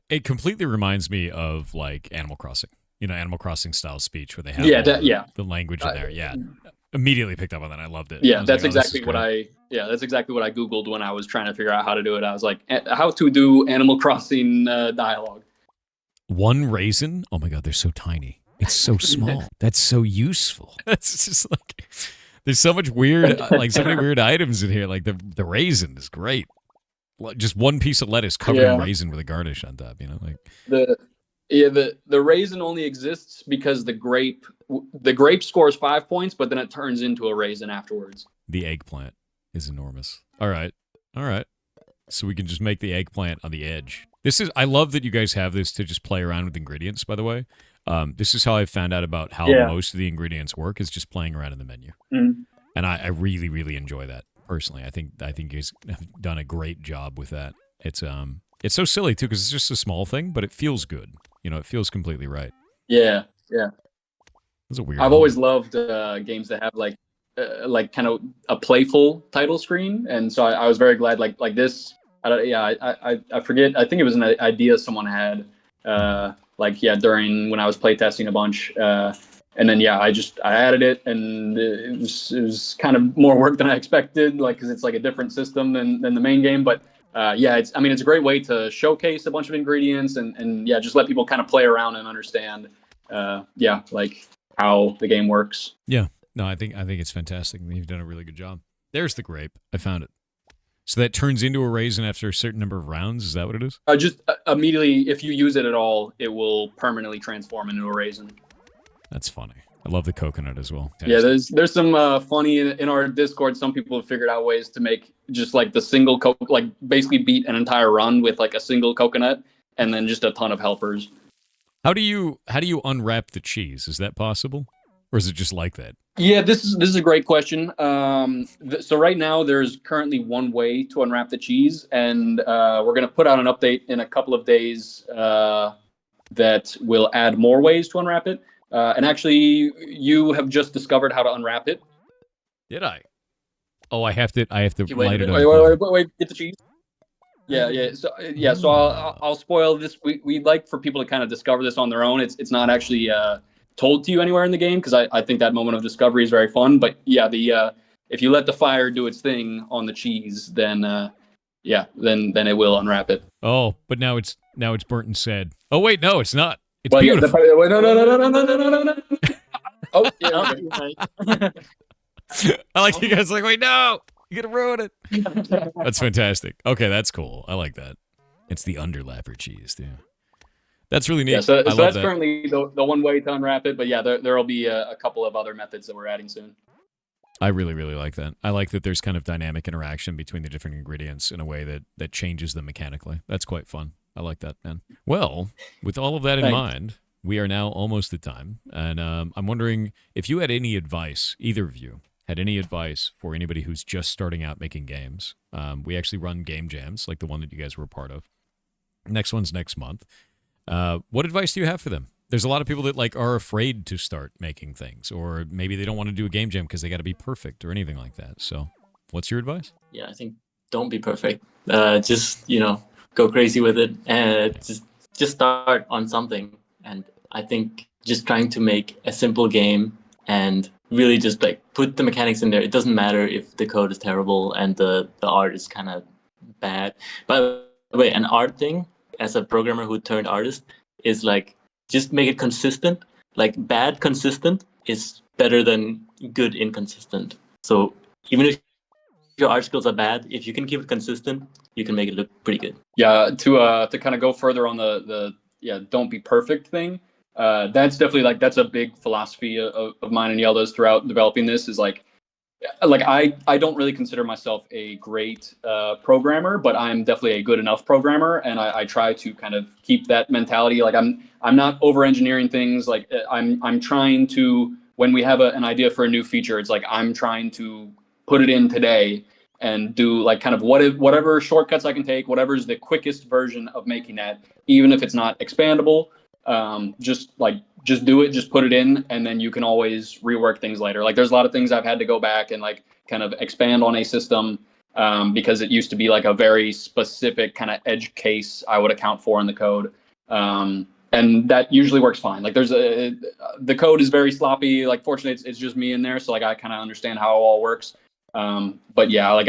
It completely reminds me of like Animal Crossing, Animal Crossing style speech where they have the language in there. Yeah, immediately picked up on that. I loved it. Yeah, that's exactly what I Googled when I was trying to figure out how to do it. I was like, how to do Animal Crossing dialogue. One raisin? Oh my god, they're so tiny. It's so small. That's so useful. That's just like, there's so much weird, like so many weird items in here. Like the raisin is great. Just one piece of lettuce covered in raisin with a garnish on top. Like Yeah, the raisin only exists because the grape scores 5 points, but then it turns into a raisin afterwards. The eggplant is enormous. All right. All right. So we can just make the eggplant on the edge. I love that you guys have this to just play around with ingredients, by the way. This is how I found out about how most of the ingredients work, is just playing around in the menu. Mm-hmm. And I really, really enjoy that personally. I think you guys have done a great job with that. It's so silly too, because it's just a small thing, but it feels good. You know, it feels completely right. Yeah, yeah. It's a weird. I've always loved games that have like kind of a playful title screen, and so I was very glad like this. I forget. I think it was an idea someone had during when I was playtesting a bunch. And then I added it, and it was kind of more work than I expected, like because it's like a different system than the main game. But it's a great way to showcase a bunch of ingredients and just let people kind of play around and understand like how the game works. Yeah, no, I think it's fantastic. You've done a really good job. There's the grape. I found it. So that turns into a raisin after a certain number of rounds. Is that what it is? Just immediately, if you use it at all, it will permanently transform into a raisin. That's funny. I love the coconut as well. Yeah, there's some funny in our Discord. Some people have figured out ways to make just like the single like basically beat an entire run with like a single coconut and then just a ton of helpers. How do you unwrap the cheese? Is that possible, or is it just like that? Yeah, this is a great question. So right now there's currently one way to unwrap the cheese, and we're gonna put out an update in a couple of days that will add more ways to unwrap it. And actually, you have just discovered how to unwrap it. Did I? Oh, I have to Light it up. Wait, get the cheese. Yeah. So I'll spoil this. We'd like for people to kind of discover this on their own. It's not actually told to you anywhere in the game, because I think that moment of discovery is very fun. But if you let the fire do its thing on the cheese, then then it will unwrap it. Oh, but now it's burnt and said. Oh wait, no, it's not. It's well, beautiful. Wait, no. Oh, yeah. I like you guys like, wait, no, you're gonna ruin it. That's fantastic. Okay, that's cool. I like that. It's the underlapper cheese, too. That's really neat. Yeah, so that's currently the one way to unwrap it, but there'll be a couple of other methods that we're adding soon. I really, really like that. I like that there's kind of dynamic interaction between the different ingredients in a way that changes them mechanically. That's quite fun. I like that, man. Well, with all of that in mind, we are now almost at time. And I'm wondering if you had any advice, either of you had any advice for anybody who's just starting out making games. We actually run game jams, like the one that you guys were a part of. Next one's next month. What advice do you have for them? There's a lot of people that like are afraid to start making things, or maybe they don't want to do a game jam because they got to be perfect or anything like that. So what's your advice? Yeah, I think don't be perfect. Just, go crazy with it and just start on something. And I think just trying to make a simple game and really just like put the mechanics in there. It doesn't matter if the code is terrible and the art is kind of bad. By the way, an art thing, as a programmer who turned artist, is like just make it consistent. Like bad consistent is better than good inconsistent. So even if your art skills are bad, if you can keep it consistent, you can make it look pretty good. Yeah, to kind of go further on the don't be perfect thing. That's definitely that's a big philosophy of mine and Yelda's throughout developing this. Is like I don't really consider myself a great programmer, but I'm definitely a good enough programmer, and I try to kind of keep that mentality. Like I'm not over engineering things. Like I'm trying to, when we have an idea for a new feature, it's like I'm trying to put it in today and do like kind of whatever shortcuts I can take, whatever's the quickest version of making that, even if it's not expandable. Just do it, just put it in, and then you can always rework things later. Like there's a lot of things I've had to go back and like kind of expand on a system because it used to be like a very specific kind of edge case I would account for in the code. And that usually works fine. Like the code is very sloppy. Like fortunately it's just me in there. So like I kind of understand how it all works. But yeah, like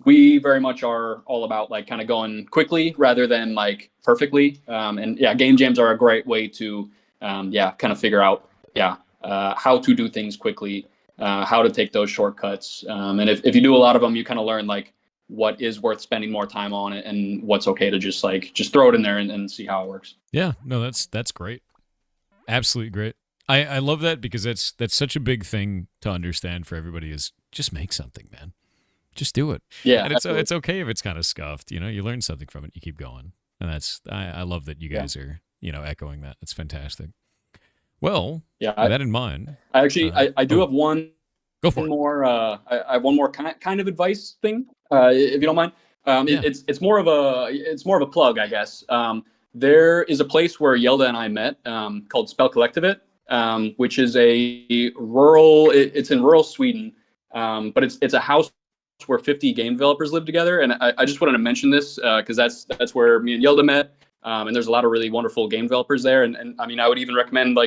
we very much are all about like kind of going quickly rather than like perfectly. And yeah, game jams are a great way to kind of figure out how to do things quickly, how to take those shortcuts. And if you do a lot of them, you kind of learn like what is worth spending more time on it and what's okay to just throw it in there and see how it works. Yeah, no, that's great. Absolutely great. I love that because that's such a big thing to understand for everybody is just make something, man. Just do it. Yeah, and it's okay if it's kind of scuffed. You know, you learn something from it, you keep going, and I love that you guys are echoing that. It's fantastic. Well, with that in mind, I actually I do have one. Go for it. I have one more kind of advice thing, if you don't mind. It's more of a plug, I guess. There is a place where Yelda and I met called Spell Collectivate, which is a rural. It's in rural Sweden, but it's a house where 50 game developers live together. And I just wanted to mention this because that's where me and Yelda met. And there's a lot of really wonderful game developers there. And I mean, I would even recommend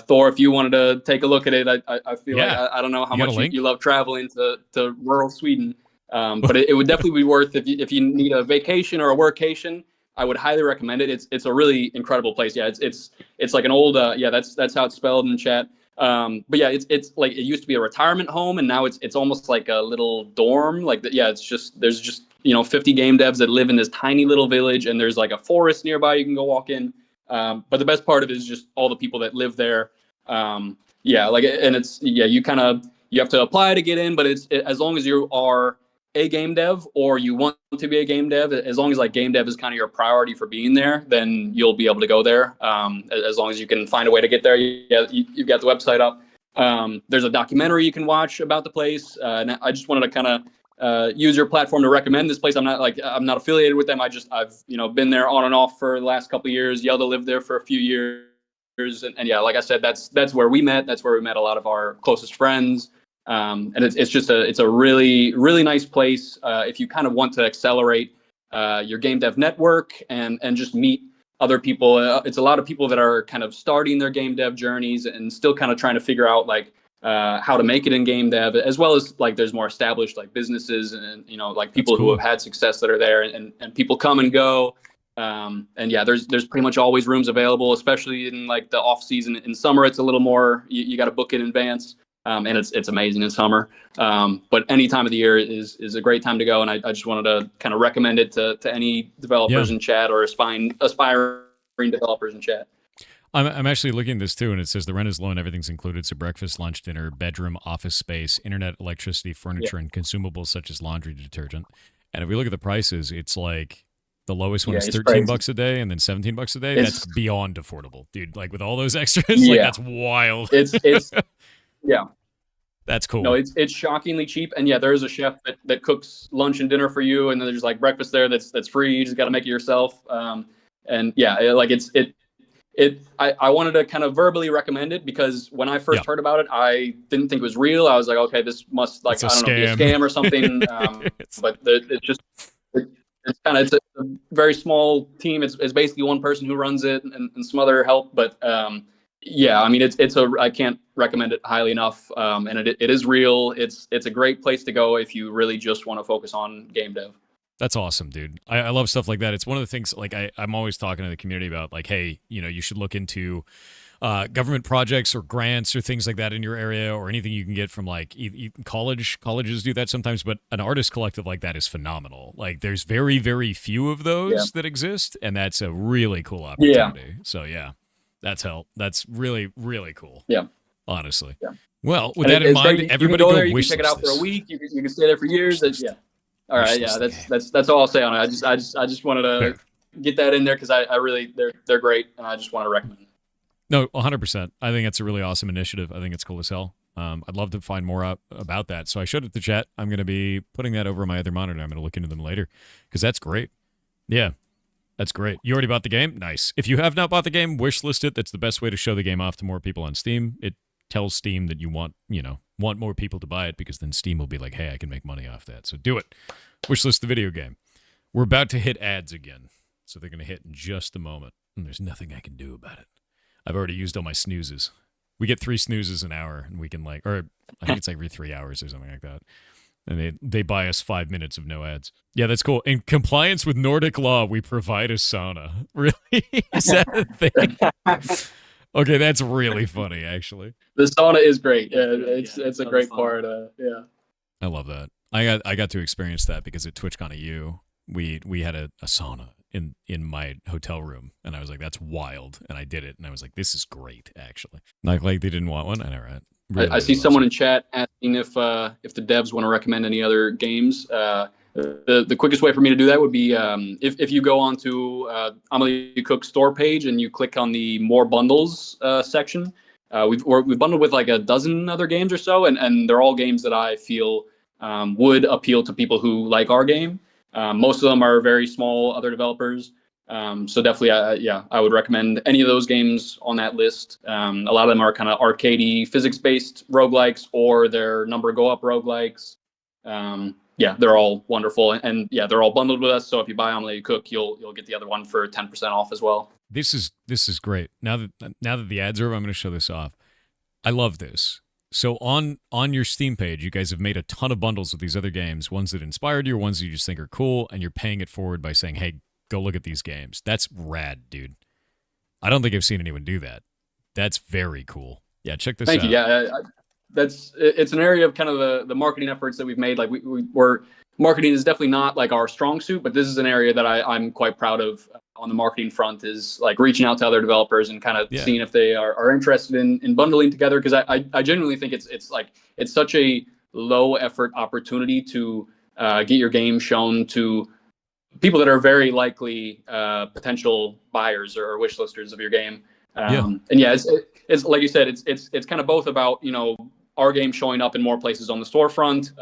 Thor, if you wanted to take a look at it. I feel like I don't know how much you love traveling to rural Sweden, but it would definitely be worth if you need a vacation or a workation. I would highly recommend it. It's a really incredible place. Yeah, it's like an old that's how it's spelled in chat. But yeah, it's like it used to be a retirement home, and now it's almost like a little dorm. It's just there's just 50 game devs that live in this tiny little village, and there's like a forest nearby you can go walk in. But the best part of it is just all the people that live there. And it's you have to apply to get in, but as long as you are a game dev or you want to be a game dev, as long as game dev is kind of your priority for being there, then you'll be able to go there. As long as you can find a way to get there. You've got the website up. There's a documentary you can watch about the place. And I just wanted to kind of use your platform to recommend this place. I'm not affiliated with them. I've been there on and off for the last couple of years. Yelda lived there for a few years, and like I said, that's where we met. That's where we met a lot of our closest friends. And it's a really, really nice place if you kind of want to accelerate your game dev network and just meet other people. It's a lot of people that are kind of starting their game dev journeys and still kind of trying to figure out how to make it in game dev, as well as there's more established businesses and people who have had success that are there, and people come and go. There's pretty much always rooms available, especially in the off season. In summer, it's a little more you got to book it in advance. And it's amazing in summer. But any time of the year is a great time to go. And I just wanted to kind of recommend it to any developers in chat or aspiring developers in chat. I'm actually looking at this too, and it says the rent is low and everything's included. So breakfast, lunch, dinner, bedroom, office space, internet, electricity, furniture, and consumables such as laundry detergent. And if we look at the prices, it's the lowest one is $13 a day, and then $17 a day. That's beyond affordable, dude. With all those extras, that's wild. It's yeah. That's cool. No, it's shockingly cheap, and there is a chef that cooks lunch and dinner for you, and then there's breakfast there that's free. You just got to make it yourself. I wanted to kind of verbally recommend it because when I first heard about it, I didn't think it was real. I was like, okay, this must be a scam or something. But it's a very small team. It's basically one person who runs it and some other help, but. I mean, I can't recommend it highly enough. And it is real. It's a great place to go if you really just want to focus on game dev. That's awesome, dude. I love stuff like that. It's one of the things I'm always talking to the community about hey, you should look into government projects or grants or things like that in your area, or anything you can get from colleges do that sometimes, but an artist collective like that is phenomenal. There's very, very few of those that exist, and that's a really cool opportunity. So that's really, really cool. Yeah. Honestly. Yeah. Well, with that in mind, everybody go wish list. You can check it out for a week. You can stay there for years. All right. Yeah. That's all I'll say on it. I just wanted to get that in there because I really they're great, and I just want to recommend it. No, 100%. I think it's a really awesome initiative. I think it's cool as hell. I'd love to find more out about that. So I showed it to chat. I'm going to be putting that over my other monitor. I'm going to look into them later because that's great. Yeah. That's great. You already bought the game? Nice. If you have not bought the game, wishlist it. That's the best way to show the game off to more people on Steam. It tells Steam that you want more people to buy it, because then Steam will be like, hey, I can make money off that. So do it. Wishlist the video game. We're about to hit ads again. So they're going to hit in just a moment. And there's nothing I can do about it. I've already used all my snoozes. We get 3 snoozes an hour, and we can or I think it's every 3 hours or something like that. And they buy us 5 minutes of no ads. Yeah, that's cool. In compliance with Nordic law, we provide a sauna. Really? Is that a thing? Okay, that's really funny, actually. The sauna is great. It's a great part. Yeah. I love that. I got to experience that because at TwitchCon EU, we had a sauna in my hotel room, and I was like, that's wild, and I did it, and I was like, this is great, actually. Like they didn't want one. I know, right? Really, I see really someone awesome. in chat asking if the devs want to recommend any other games. The quickest way for me to do that would be if you go onto Amelie Cook's store page and you click on the more bundles section. We've bundled with like a dozen other games or so, and they're all games that I feel would appeal to people who like our game. Most of them are very small other developers. So definitely, I would recommend any of those games on that list. A lot of them are kind of arcadey, physics-based roguelikes, or they're number go up roguelikes. Yeah, they're all wonderful, and yeah, they're all bundled with us. So if you buy Omelet Cook, you'll get the other one for 10% off as well. This is great. Now that the ads are over, I'm going to show this off. I love this. So on your Steam page, you guys have made a ton of bundles with these other games, ones that inspired you, or ones that you just think are cool, and you're paying it forward by saying, "Hey, go look at these games." That's rad, dude. I don't think I've seen anyone do that. That's very cool. Yeah, check this out. Thank you. Yeah, it's an area of kind of the marketing efforts that we've made. Like we're marketing is definitely not like our strong suit, but this is an area that I'm quite proud of on the marketing front, is like reaching out to other developers and kind of seeing if they are interested in bundling together. Because I genuinely think it's such a low effort opportunity to get your game shown to people that are very likely potential buyers or wish listers of your game. And yeah, it's like you said, it's kind of both about, you know, our game showing up in more places on the storefront,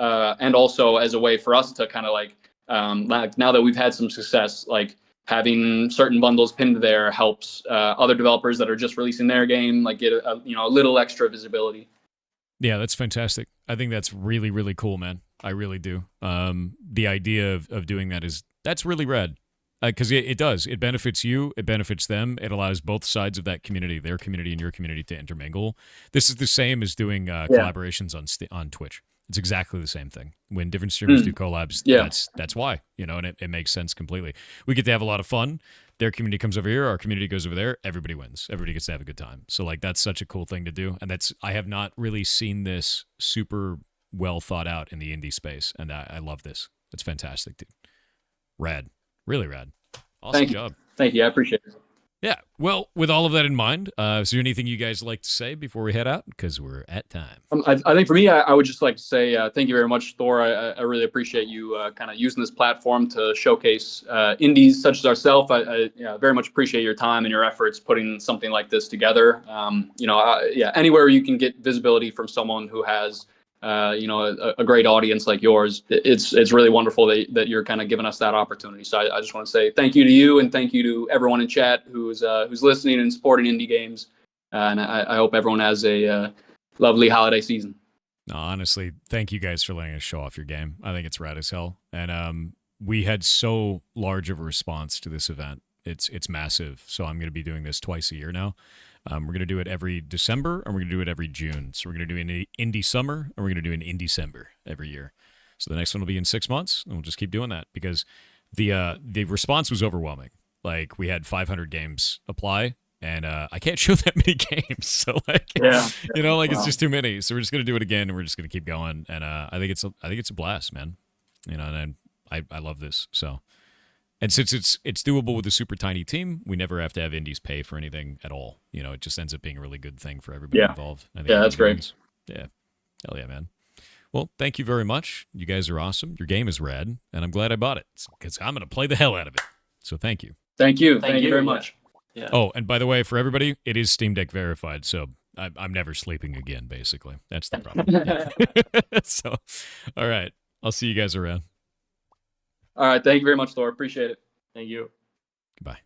and also as a way for us to kind of like now that we've had some success, like having certain bundles pinned there helps other developers that are just releasing their game like get a little extra visibility. Yeah, that's fantastic. I think that's really, really cool, man. I really do. The idea of doing that's really rad. Because it does. It benefits you. It benefits them. It allows both sides of that community, their community and your community, to intermingle. This is the same as doing collaborations on Twitch. It's exactly the same thing. When different streamers do collabs, that's why, and it makes sense completely. We get to have a lot of fun. Their community comes over here. Our community goes over there. Everybody wins. Everybody gets to have a good time. So like that's such a cool thing to do. And I have not really seen this super well thought out in the indie space. And I love this. It's fantastic, dude. Rad. Really rad. Awesome job. Thank you. I appreciate it. Yeah. Well, with all of that in mind, is there anything you guys like to say before we head out? Because we're at time. I think for me, I would just like to say thank you very much, Thor. I really appreciate you kind of using this platform to showcase indies such as ourselves. I very much appreciate your time and your efforts putting something like this together. Anywhere you can get visibility from someone who has a great audience like yours, it's really wonderful that you're kind of giving us that opportunity. So I just want to say thank you to you, and thank you to everyone in chat who's listening and supporting indie games. And I hope everyone has a lovely holiday season. No, honestly, thank you guys for letting us show off your game. I think it's rad as hell. And we had so large of a response to this event. It's massive. So I'm going to be doing this twice a year now. We're going to do it every December, and we're going to do it every June. So we're going to do an Indiecember, and we're going to do an Indiecember every year. So the next one will be in 6 months, and we'll just keep doing that because the response was overwhelming. Like we had 500 games apply, and I can't show that many games. So like, it's just too many. So we're just going to do it again, and we're just going to keep going. And I think it's a blast, man. And I love this. So. And since it's doable with a super tiny team, we never have to have indies pay for anything at all. It just ends up being a really good thing for everybody involved. I think that's great. Yeah. Hell yeah, man. Well, thank you very much. You guys are awesome. Your game is rad, and I'm glad I bought it because I'm going to play the hell out of it. So thank you. Thank you. Thank you very much. Yeah. Oh, and by the way, for everybody, it is Steam Deck verified, so I'm never sleeping again, basically. That's the problem. So, all right. I'll see you guys around. All right. Thank you very much, Thor. Appreciate it. Thank you. Goodbye.